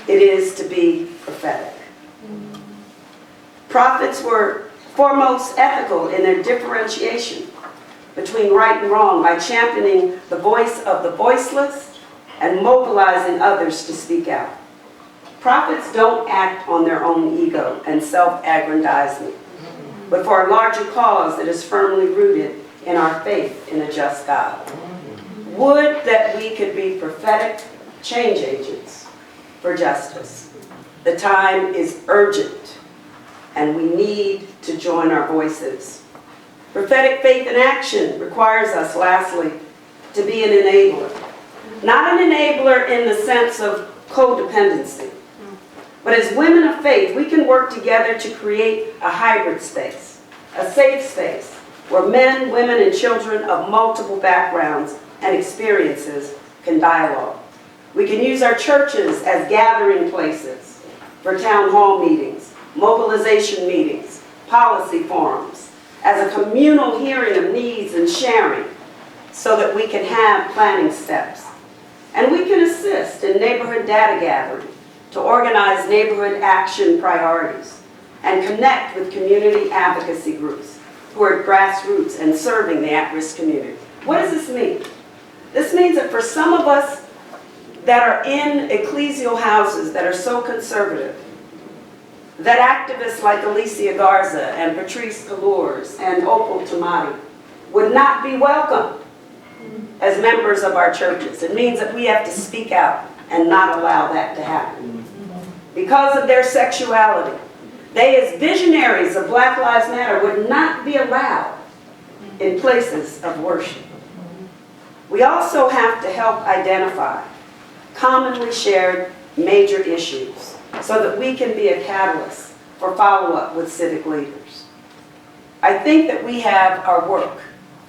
It is to be prophetic. Prophets were foremost ethical in their differentiation between right and wrong by championing the voice of the voiceless and mobilizing others to speak out. Prophets don't act on their own ego and self-aggrandizement, but for a larger cause that is firmly rooted in our faith in a just God. Would that we could be prophetic change agents for justice. The time is urgent, and we need to join our voices. Prophetic faith in action requires us, lastly, to be an enabler. Not an enabler in the sense of codependency, but as women of faith, we can work together to create a hybrid space, a safe space, where men, women, and children of multiple backgrounds and experiences can dialogue. We can use our churches as gathering places for town hall meetings, mobilization meetings, policy forums, as a communal hearing of needs and sharing, so that we can have planning steps. And we can assist in neighborhood data gathering to organize neighborhood action priorities and connect with community advocacy groups who are at grassroots and serving the at-risk community. What does this mean? This means that for some of us that are in ecclesial houses that are so conservative, that activists like Alicia Garza and Patrice Kalours and Opal Tomati would not be welcome as members of our churches. It means that we have to speak out and not allow that to happen. Because of their sexuality, they as visionaries of Black Lives Matter would not be allowed in places of worship. We also have to help identify commonly shared major issues so that we can be a catalyst for follow-up with civic leaders. I think that we have our work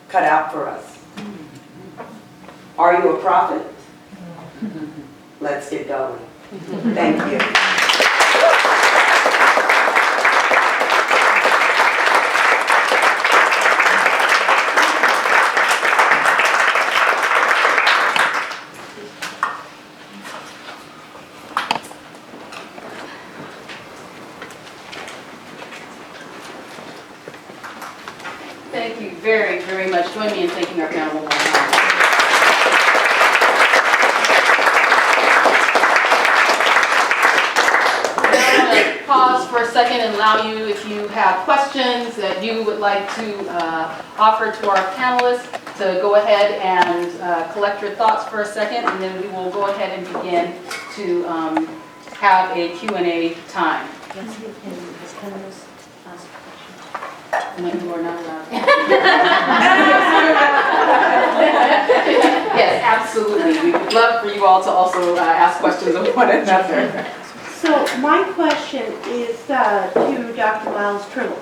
cut out for us. Are you a prophet? Let's get going. Thank you. Thank you very, very much. Join me in thanking our panel one more time. I'm going to pause for a second and allow you, if you have questions that you would like to offer to our panelists, to go ahead and collect your thoughts for a second, and then we will go ahead and begin to have a Q&A time. No, you are not allowed. Yes, absolutely. We would love for you all to also ask questions of one another. So my question is to Dr. Miles Tribble.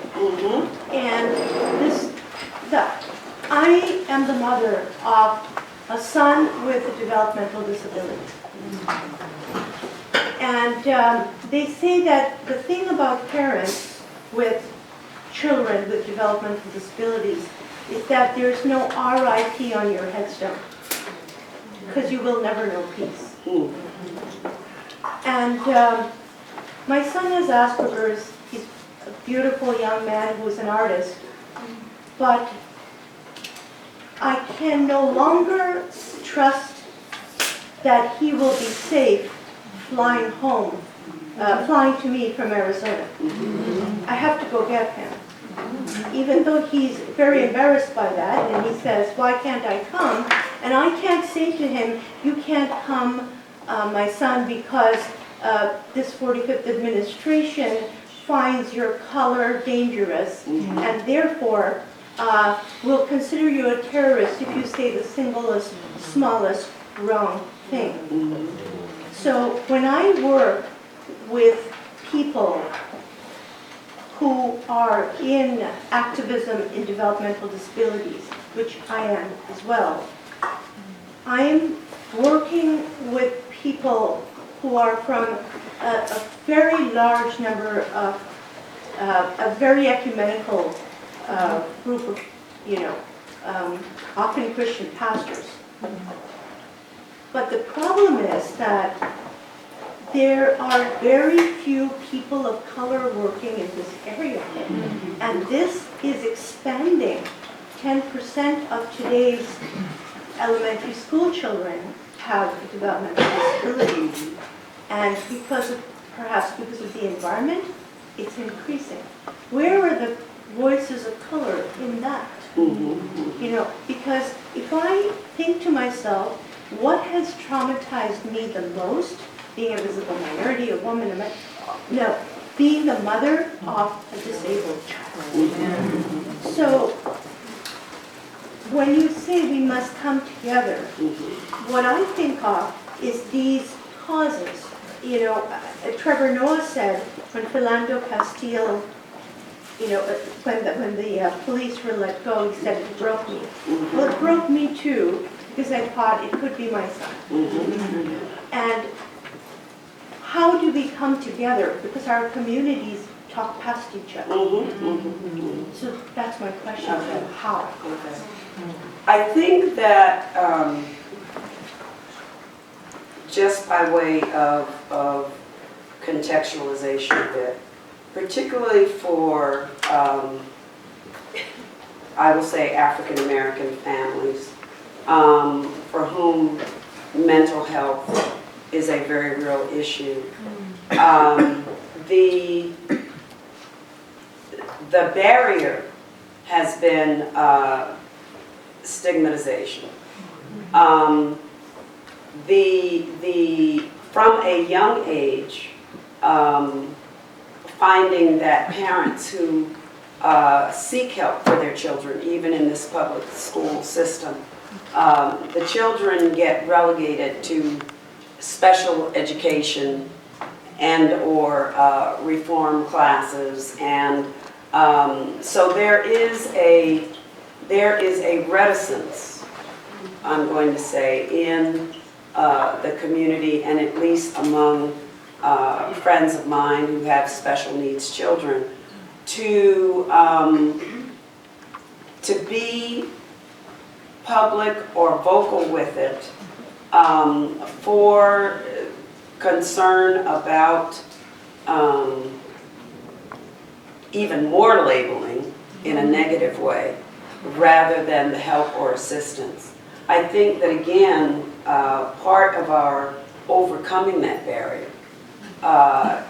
And I am the mother of a son with a developmental disability. And they say that the thing about parents with children with developmental disabilities is that there's no RIP on your headstone, because you will never know peace. And my son has Asperger's. He's a beautiful young man who's an artist, but I can no longer trust that he will be safe flying home, flying to me from Arizona. I have to go get him. Even though he's very embarrassed by that, and he says, why can't I come? And I can't say to him, you can't come, my son, because this 45th administration finds your color dangerous, and therefore will consider you a terrorist if you say the singlest, smallest wrong thing. So when I work with people who are in activism in developmental disabilities, which I am as well, I am working with people who are from a very large number of, a very ecumenical group of, often Christian pastors. But the problem is that there are very few people of color working in this area. And this is expanding. 10% of today's elementary school children have developmental disabilities. And perhaps because of the environment, it's increasing. Where are the voices of color in that? You know, because if I think to myself, what has traumatized me the most, being a visible minority, a woman, no, being the mother of a disabled child. So when you say we must come together, what I think of is these causes. You know, Trevor Noah said when Philando Castile, you know, when the police were let go, he said it broke me. Well, it broke me too, because I thought it could be my son. And how do we come together? Because our communities talk past each other. So that's my question, how? I think that just by way of contextualization a bit, particularly for, I will say, African American families, for whom mental health is a very real issue. The barrier has been stigmatization. From a young age, finding that parents who seek help for their children, even in this public school system, the children get relegated to special education and or reform classes, and so there is a reticence, I'm going to say, in the community, and at least among friends of mine who have special needs children, to be public or vocal with it for concern about even more labeling in a negative way rather than the help or assistance. I think that, again, part of our overcoming that barrier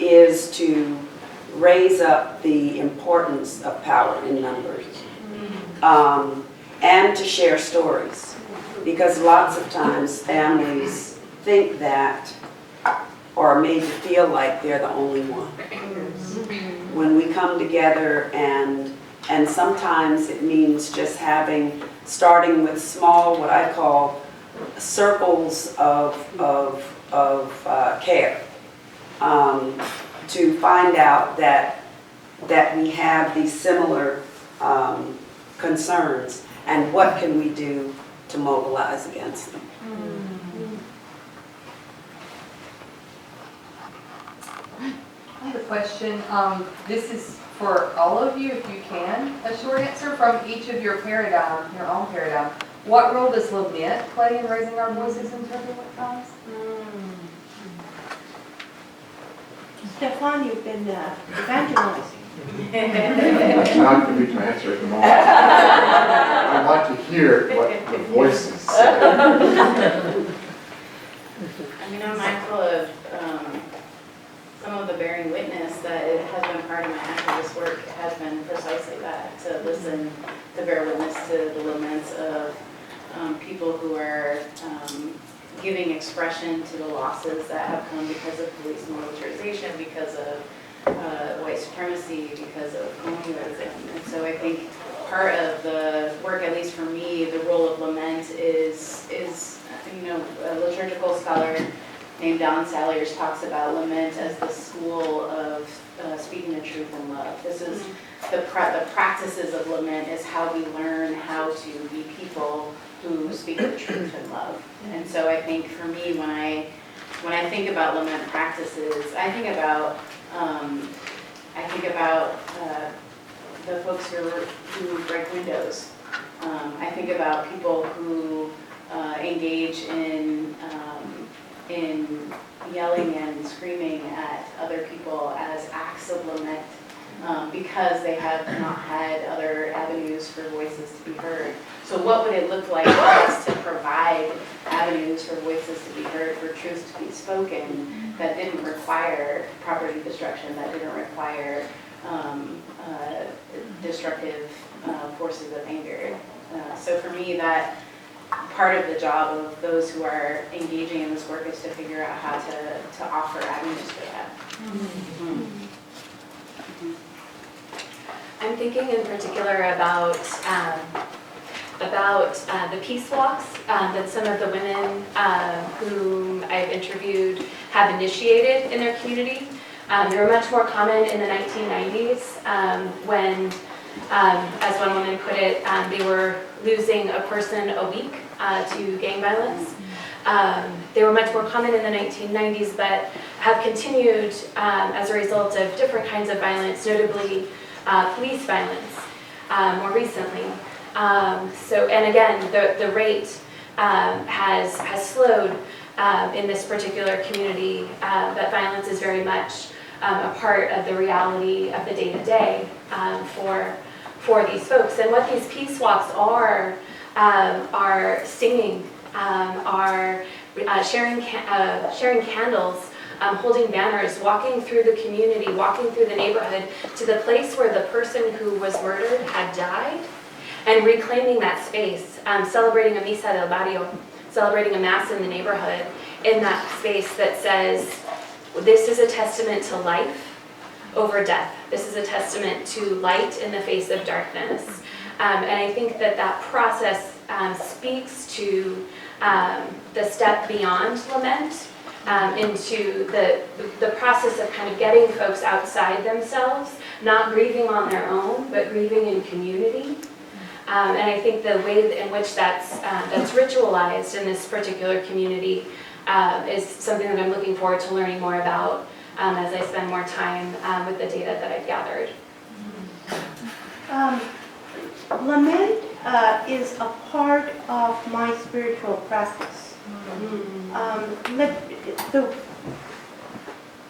is to raise up the importance of power in numbers and to share stories, because lots of times families think that, or are made to feel like they're the only one. When we come together, and sometimes it means just starting with small, what I call circles of care, to find out that we have these similar concerns, and what can we do to mobilize against them. I have a question. This is for all of you, if you can. A short answer from each of your paradigm, your own paradigm. What role does lament play in raising our voices in turbulent times? Stefan, you've been evangelizing. It's not for me to answer at the moment. I want to hear what the voices say. I mean, I'm mindful of some of the bearing witness that it has been part of my activist work has been precisely that, to listen, to bear witness to the laments of people who are giving expression to the losses that have come because of police militarization, because of white supremacy, because of colonialism. And so I think part of the work, at least for me, the role of lament is a liturgical scholar named Don Saliers talks about lament as the school of speaking the truth in love. This is the practices of lament is how we learn how to be people who speak the truth in love. And so I think for me, when I think about lament practices, I think about the folks who break windows I think about people who engage in yelling and screaming at other people as acts of lament because they have not had other avenues for voices to be heard. So what would it look like for us to provide avenues for voices to be heard, for truth to be spoken, that didn't require property destruction, that didn't require destructive forces of anger? So for me, that part of the job of those who are engaging in this work is to figure out how to offer avenues for that. I'm thinking in particular about the peace walks that some of the women whom I've interviewed have initiated in their community. They were much more common in the 1990s when, as one woman put it, they were losing a person a week to gang violence. They were much more common in the 1990s, but have continued as a result of different kinds of violence, notably police violence more recently. And again, the rate has slowed in this particular community, but violence is very much a part of the reality of the day-to-day for these folks. And what these peace walks are singing, are sharing candles, holding banners, walking through the community, walking through the neighborhood to the place where the person who was murdered had died, and reclaiming that space, celebrating a misa del barrio, celebrating a mass in the neighborhood, in that space that says, this is a testament to life over death. This is a testament to light in the face of darkness. And I think that process speaks to the step beyond lament, into the process of kind of getting folks outside themselves, not grieving on their own, but grieving in community. And I think the way in which that's ritualized in this particular community is something that I'm looking forward to learning more about as I spend more time with the data that I've gathered. Lament is a part of my spiritual practice.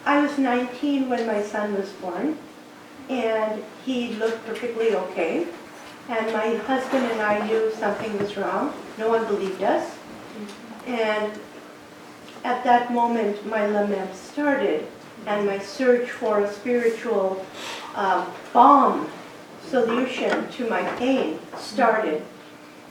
I was 19 when my son was born, and he looked perfectly okay. And my husband and I knew something was wrong. No one believed us. And at that moment, my lament started, and my search for a spiritual balm solution to my pain started.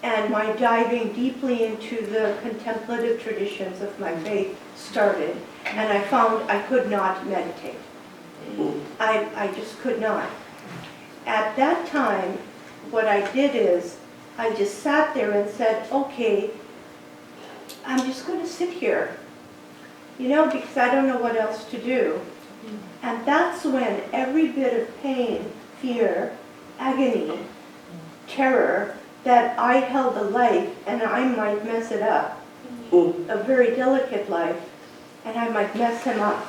And my diving deeply into the contemplative traditions of my faith started. And I found I could not meditate. I just could not. At that time, what I did is, I just sat there and said, okay, I'm just going to sit here, because I don't know what else to do. And that's when every bit of pain, fear, agony, terror, that I held a life and I might mess it up, a very delicate life, and I might mess him up,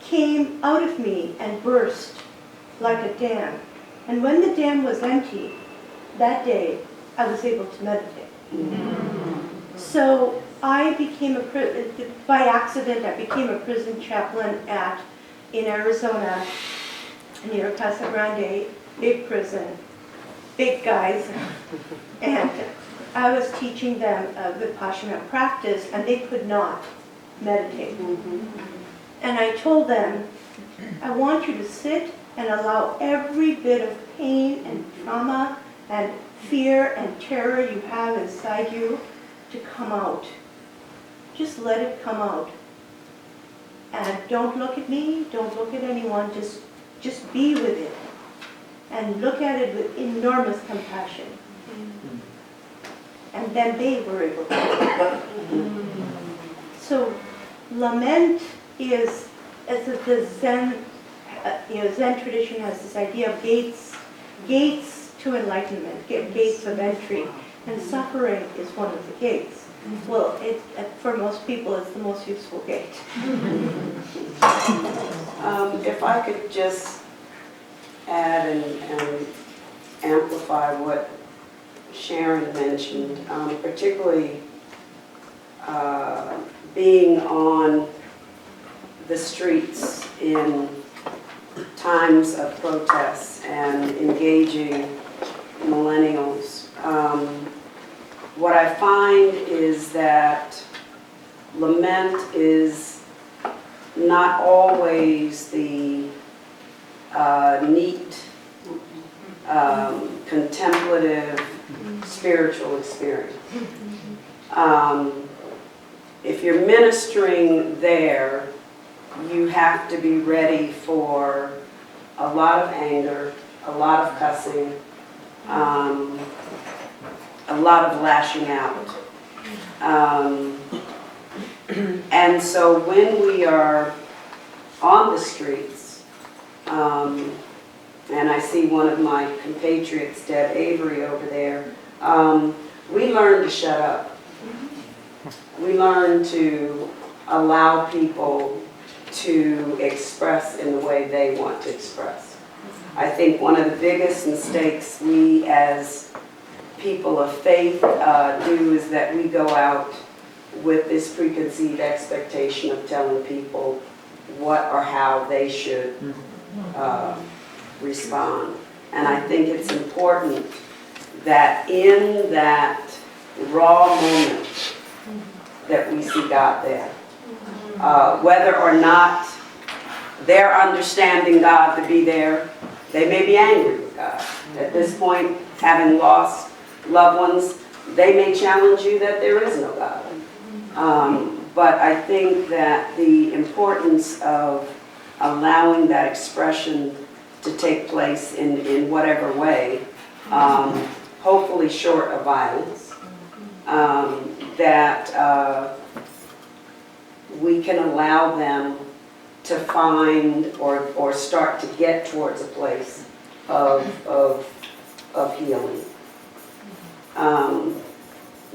came out of me and burst like a dam. And when the dam was empty, that day, I was able to meditate. So I became by accident, I became a prison chaplain in Arizona, near Casa Grande, big prison, big guys. And I was teaching them a Vipassana practice, and they could not meditate. And I told them, I want you to sit and allow every bit of pain and trauma and fear and terror you have inside you to come out. Just let it come out. And don't look at me, don't look at anyone, just be with it. And look at it with enormous compassion. And then they were able to. So lament is, as the Zen tradition has this idea of gates to enlightenment, gates of entry, and suffering is one of the gates. Well, for most people, it's the most useful gate. If I could just add and amplify what Sharon mentioned, particularly being on the streets in times of protests and engaging millennials. What I find is that lament is not always the neat, contemplative, spiritual experience. If you're ministering there, you have to be ready for a lot of anger, a lot of cussing, a lot of lashing out. And so when we are on the streets, and I see one of my compatriots, Deb Avery, over there, we learn to shut up. We learn to allow people to express in the way they want to express. I think one of the biggest mistakes we as people of faith do is that we go out with this preconceived expectation of telling people what or how they should respond. And I think it's important that in that raw moment that we see God there. Whether or not they're understanding God to be there, they may be angry with God. At this point, having lost loved ones, they may challenge you that there is no God. But I think that the importance of allowing that expression to take place in whatever way, hopefully short of violence, that we can allow them to find or start to get towards a place of healing.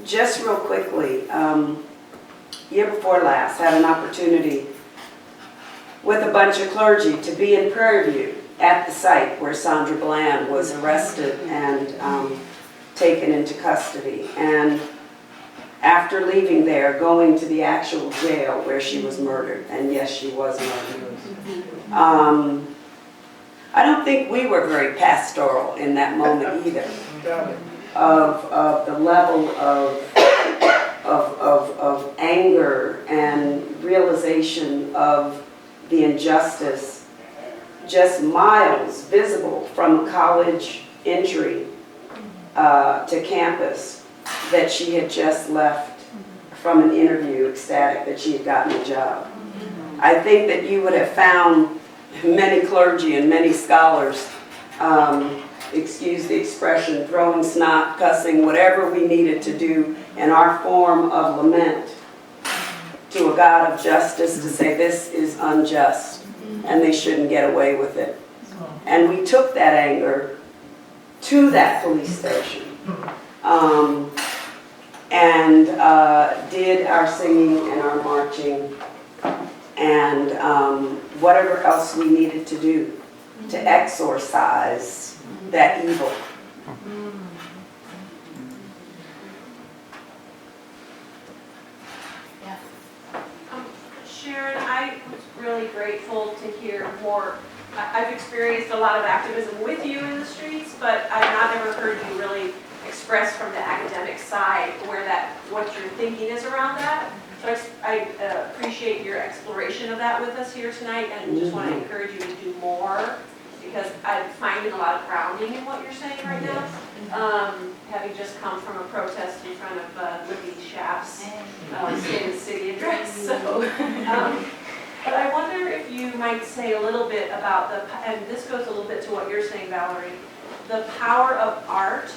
Just real quickly, year before last, had an opportunity with a bunch of clergy to be in Prairie View at the site where Sandra Bland was arrested and taken into custody. And after leaving there, going to the actual jail where she was murdered, and yes, she was murdered. I don't think we were very pastoral in that moment either, of the level of anger and realization of the injustice, just miles visible from college entry to campus, that she had just left from an interview, ecstatic that she had gotten a job. I think that you would have found many clergy and many scholars, excuse the expression, throwing snot, cussing, whatever we needed to do in our form of lament to a God of justice to say this is unjust and they shouldn't get away with it. And we took that anger to that police station. And did our singing and our marching and whatever else we needed to do to exorcise that evil. Sharon, I was really grateful to hear more. I've experienced a lot of activism with you in the streets, but I've not ever heard you really express from the academic side what your thinking is around that. So I appreciate your exploration of that with us here tonight, and just want to encourage you to do more, because I'm finding a lot of grounding in what you're saying right now. Having just come from a protest in front of Libby Schaaf's State of the City address. So, but I wonder if you might say a little bit about and this goes a little bit to what you're saying, Valerie, the power of art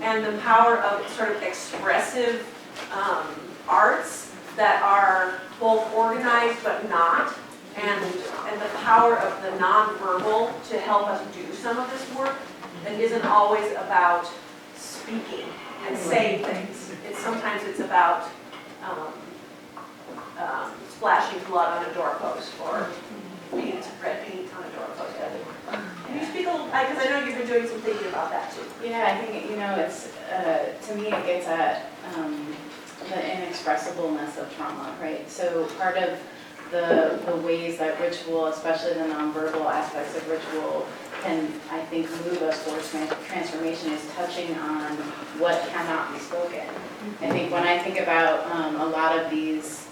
and the power of sort of expressive arts that are both organized but not, and the power of the nonverbal to help us do some of this work that isn't always about speaking and saying things. Sometimes it's about splashing blood on a doorpost or red paint on a doorpost. Can you speak a little, because I know you've been doing some thinking about that too. Yeah, I think, it's to me, it gets at the inexpressibleness of trauma, right? So part of the ways that ritual, especially the nonverbal aspects of ritual, can, I think, move us towards transformation is touching on what cannot be spoken. I think when I think about a lot of these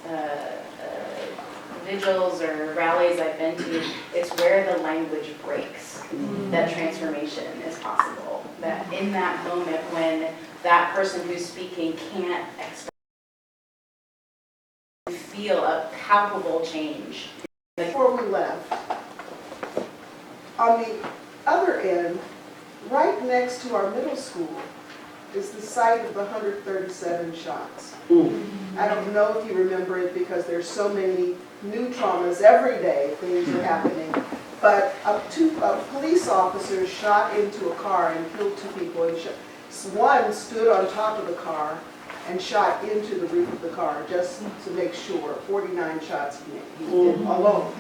vigils or rallies I've been to, it's where the language breaks that transformation is possible. That in that moment when that person who's speaking can't feel a palpable change. Before we left, on the other end, right next to our middle school, is the site of the 137 shots. I don't know if you remember it because there's so many new traumas every day, things are happening. But two police officers shot into a car and killed 2 people. And one stood on top of the car and shot into the roof of the car just to make sure. 49 shots he did alone.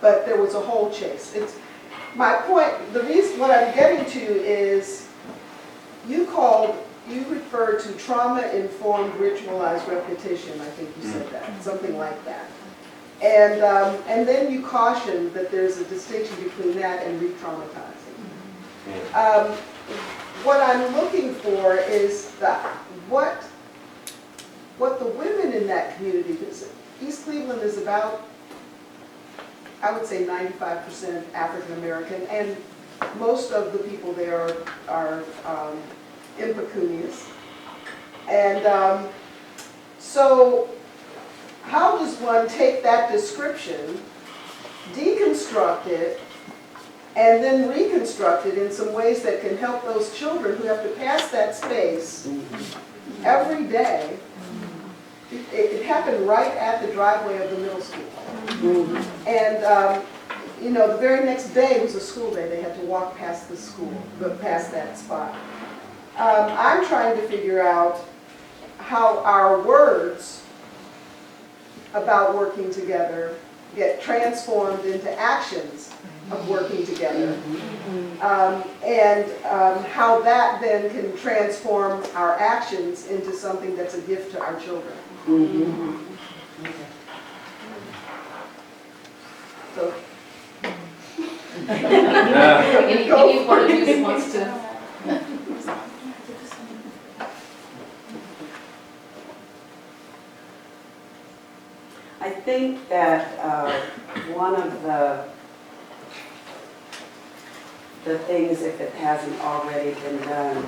But there was a whole chase. My point, the reason what I'm getting to is you referred to trauma-informed ritualized repetition, I think you said that, something like that. And then you cautioned that there's a distinction between that and re-traumatizing. What I'm looking for is what the women in that community, because East Cleveland is about, I would say 95% African American, and most of the people there are impecunious. And so how does one take that description, deconstruct it, and then reconstruct it in some ways that can help those children who have to pass that space every day? It happened right at the driveway of the middle school. And you know, the very next day was a school day. They had to walk past the school, past that spot. I'm trying to figure out how our words about working together get transformed into actions of working together. And how that then can transform our actions into something that's a gift to our children. So, Any part of you wants to? I think that one of the things, if it hasn't already been done,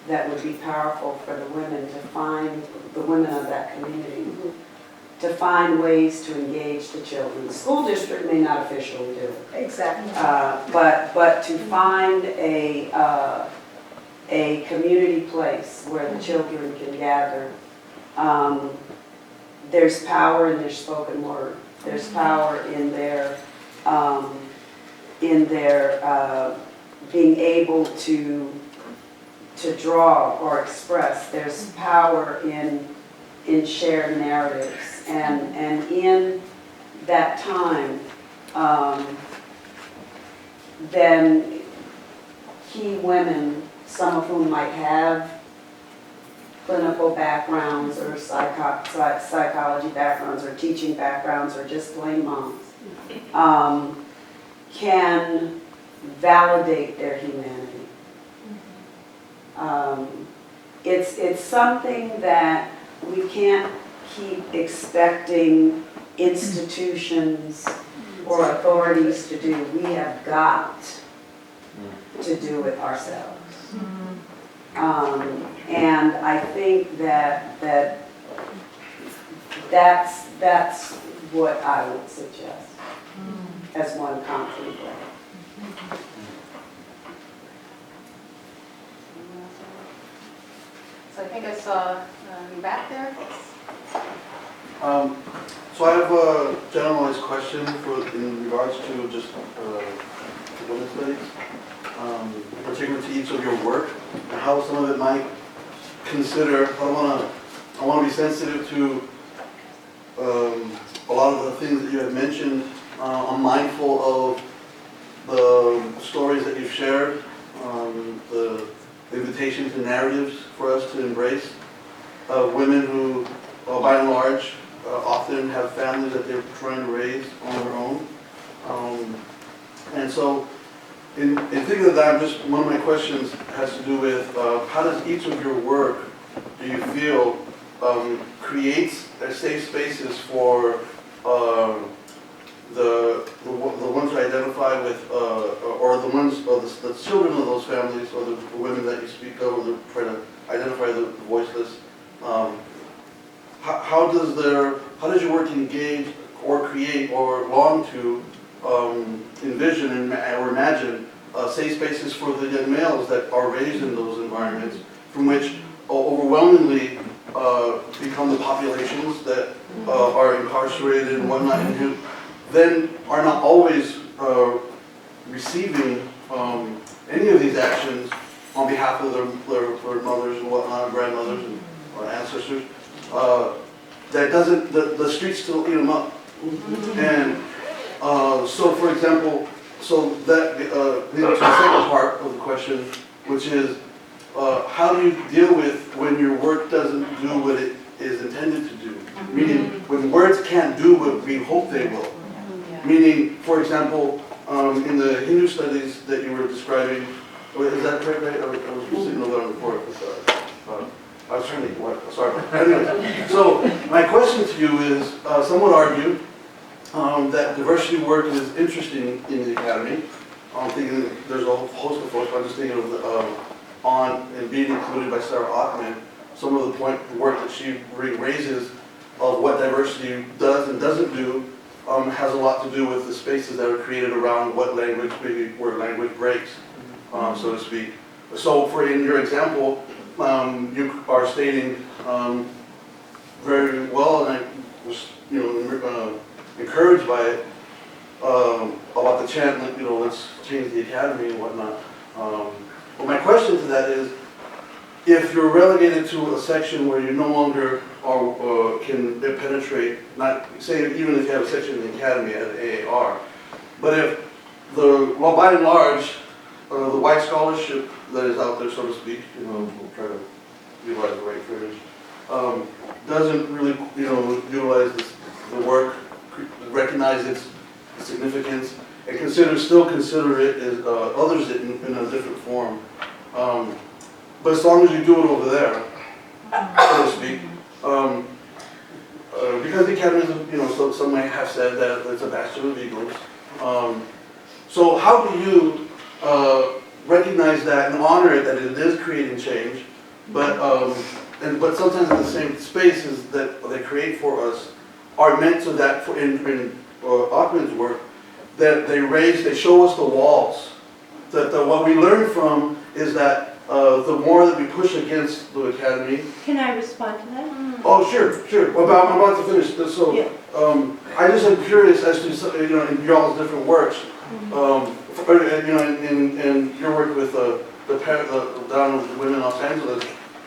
that would be powerful for the women to find, the women of that community, to find ways to engage the children. The school district may not officially do it. exactly. But to find a community place where the children can gather. There's power in their spoken word. There's power in their being able to draw or express. There's power in shared narratives, and in that time, then key women, some of whom might have clinical backgrounds or psychology backgrounds or teaching backgrounds or just plain moms, can validate their humanity. It's something that we can't keep expecting institutions or authorities to do. We have got to do it ourselves. And I think that's what I would suggest as one concrete way. So I think I saw you back there. So I have a generalized question in regards to just women's studies, particular to each of your work, and how some of it might consider. I want to be sensitive to a lot of the things that you have mentioned. I'm mindful of the stories that you've shared representations and narratives for us to embrace of women who, by and large, often have families that they're trying to raise on their own. And so, in thinking of that, just one of my questions has to do with how does each of your work, do you feel, creates safe spaces for the ones you identify with, or the ones, or the children of those families, or the women that you speak of, or try to identify the voiceless. How does your work engage or create or long to envision or imagine safe spaces for the young males that are raised in those environments, from which overwhelmingly become the populations that are incarcerated and whatnot, and who then are not always receiving any of these actions on behalf of their mothers and whatnot, grandmothers and ancestors. That doesn't, the streets still eat them up. And so, for example, so that leads to the second part of the question, which is how do you deal with when your work doesn't do what it is intended to do? Meaning, when words can't do what we hope they will. Meaning, for example, in the Hindu studies that you were describing, is that correct? I was listening to that before. I was trying to, what? Sorry. Anyway, so my question to you is, some would argue that diversity work is interesting in the academy. I'm thinking there's a whole host of folks, I'm just thinking of on and being included by Sarah Ockman, some of the work that she raises of what diversity does and doesn't do has a lot to do with the spaces that are created around what language, maybe where language breaks, so to speak. So in your example, you are stating very well, and I was encouraged by it, about the chant, let's change the academy and whatnot. But my question to that is, if you're relegated to a section where you no longer can penetrate, not say even if you have a section in the academy at AAR, but if by and large, the white scholarship that is out there, so to speak, we'll try to utilize the right phrase, doesn't really, utilize the work, recognize its significance, and still consider it as others it in a different form. But as long as you do it over there, so to speak, because the academy is, so some may have said that it's a bastion of egos. So how do you recognize that and honor it that it is creating change, but sometimes in the same spaces that they create for us are meant so that in Ockman's work that they show us the walls. That what we learn from is that the more that we push against the academy. Can I respond to that? Oh, sure. Well, I'm about to finish this. So, yeah. I just am curious as to in y'all's different works, in your work with down with the women in Los Angeles,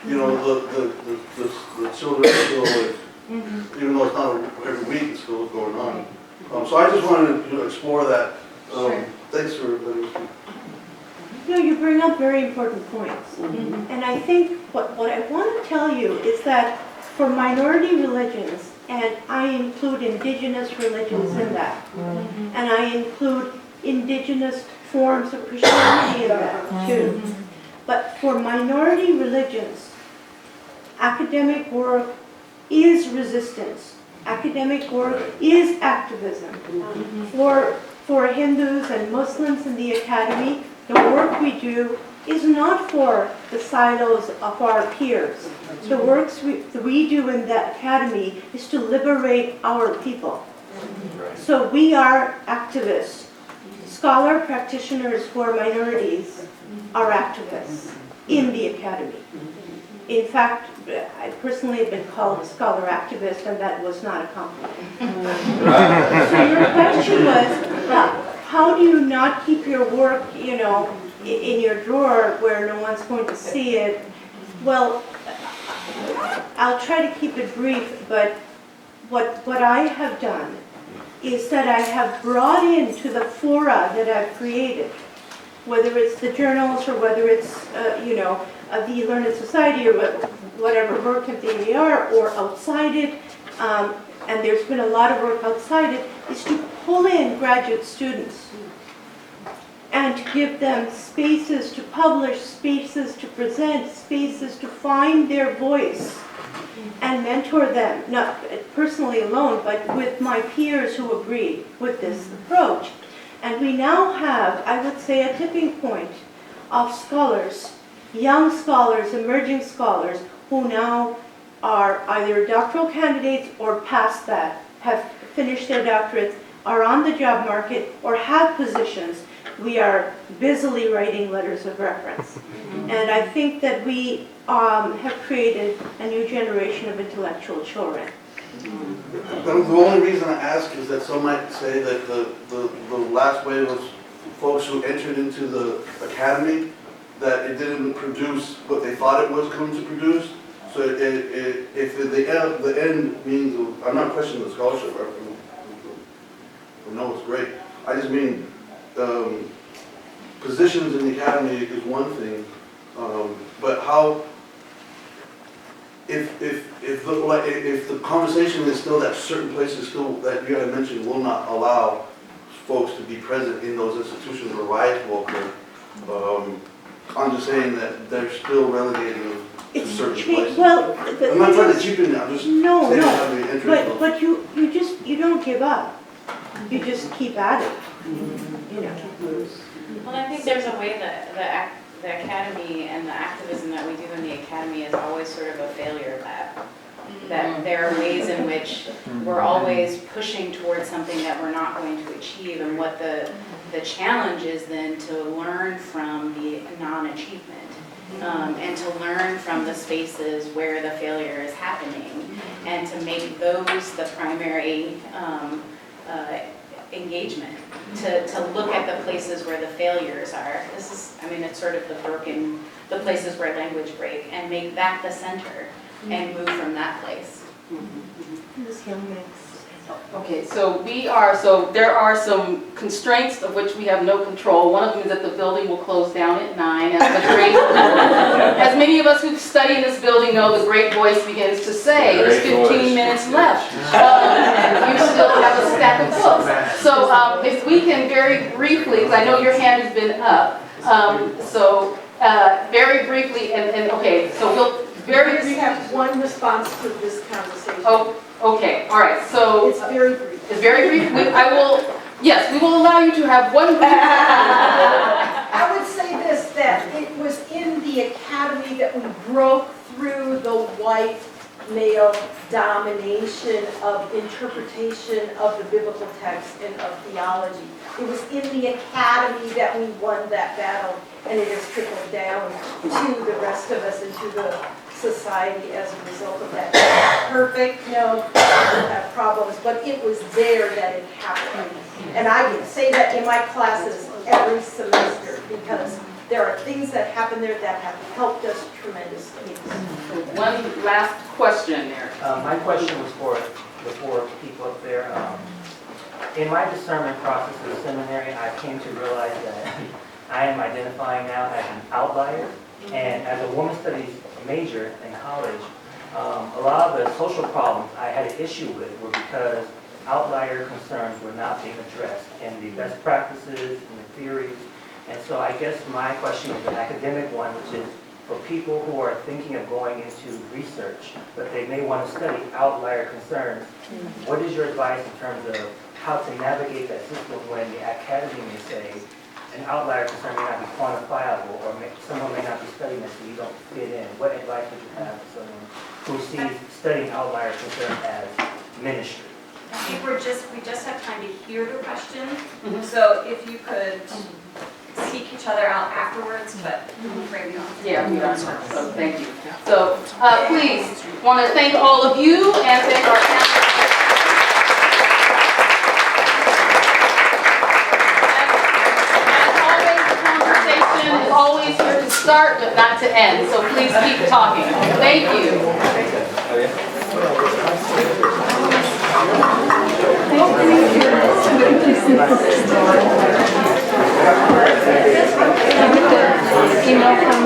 the children still, even though it's not every week, it's still going on. So I just wanted to explore that. Sure. Thanks for letting me speak. You bring up very important points. And I think what I want to tell you is that for minority religions, and I include indigenous religions in that, and I include indigenous forms of Christianity in that too. But for minority religions, academic work is resistance. Academic work is activism. For Hindus and Muslims in the academy, the work we do is not for the silos of our peers. The works we do in the academy is to liberate our people. So we are activists. Scholar practitioners who are minorities are activists in the academy. In fact, I personally have been called a scholar activist, and that was not a compliment. So your question was, how do you not keep your work, in your drawer where no one's going to see it? Well, I'll try to keep it brief, but what I have done is that I have brought into the fora that I've created whether it's the journals or whether it's, the Learned Society or whatever work that they are, or outside it, and there's been a lot of work outside it, is to pull in graduate students and to give them spaces to publish, spaces to present, spaces to find their voice and mentor them, not personally alone, but with my peers who agree with this approach. And we now have, I would say, a tipping point of scholars, young scholars, emerging scholars, who now are either doctoral candidates or past that, have finished their doctorates, are on the job market, or have positions. We are busily writing letters of reference. And I think that we have created a new generation of intellectual children. The only reason I ask is that some might say that the last wave of folks who entered into the academy, that it didn't produce what they thought it was going to produce. So if the end means, I'm not questioning the scholarship, I know it's great. I just mean positions in the academy is one thing, but how, if the conversation is still that certain places still, that you had mentioned, will not allow folks to be present in those institutions where riots will occur, I'm just saying that they're still relegated to certain places. Well, I'm not trying to cheapen it, I'm just saying how the interest. but you don't give up. You just keep at it. Well, I think there's a way that the academy and the activism that we do in the academy is always sort of a failure lab. That there are ways in which we're always pushing towards something that we're not going to achieve, and what the challenge is then to learn from the non-achievement, and to learn from the spaces where the failure is happening, and to make those the primary engagement, to look at the places where the failures are. This is, I mean, it's sort of the places where language break, and make that the center, and move from that place. Okay, so there are some constraints of which we have no control. One of them is that the building will close down at 9. As many of us who study in this building know, the great voice begins to say, there's 15 minutes left. You still have a stack of books. So if we can very briefly, because I know your hand has been up, very briefly, okay, so we'll very We briefly. have one response to this conversation. Oh, okay, all right, so. It's very brief. It's very brief. Yes, we will allow you to have one brief. I would say this, that it was in the academy that we broke through the white male domination of interpretation of the biblical text and of theology. It was in the academy that we won that battle, and it has trickled down to the rest of us and to the society as a result of that. Perfect, no, we have problems, but it was there that it happened. And I can say that in my classes every semester, because there are things that happen there that have helped us tremendously. One last question there. My question was for the four people up there. In my discernment process of the seminary, I came to realize that I am identifying now as an outlier. And as a women's studies major in college, a lot of the social problems I had an issue with were because outlier concerns were not being addressed in the best practices and the theories. And so I guess my question is an academic one, which is for people who are thinking of going into research, but they may want to study outlier concerns, what is your advice in terms of how to navigate that system when the academy may say an outlier concern may not be quantifiable, or someone may not be studying this so you don't fit in? What advice would you have for someone who sees studying outlier concern as ministry? I think we just have time to hear the question, so if you could seek each other out afterwards, but bring it on. Yeah, we are. So thank you. So please, want to thank all of you and thank our panel. Is always here to start but not to end, so please keep talking. Thank you. Email from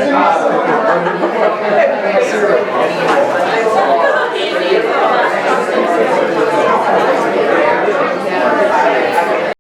Yeah.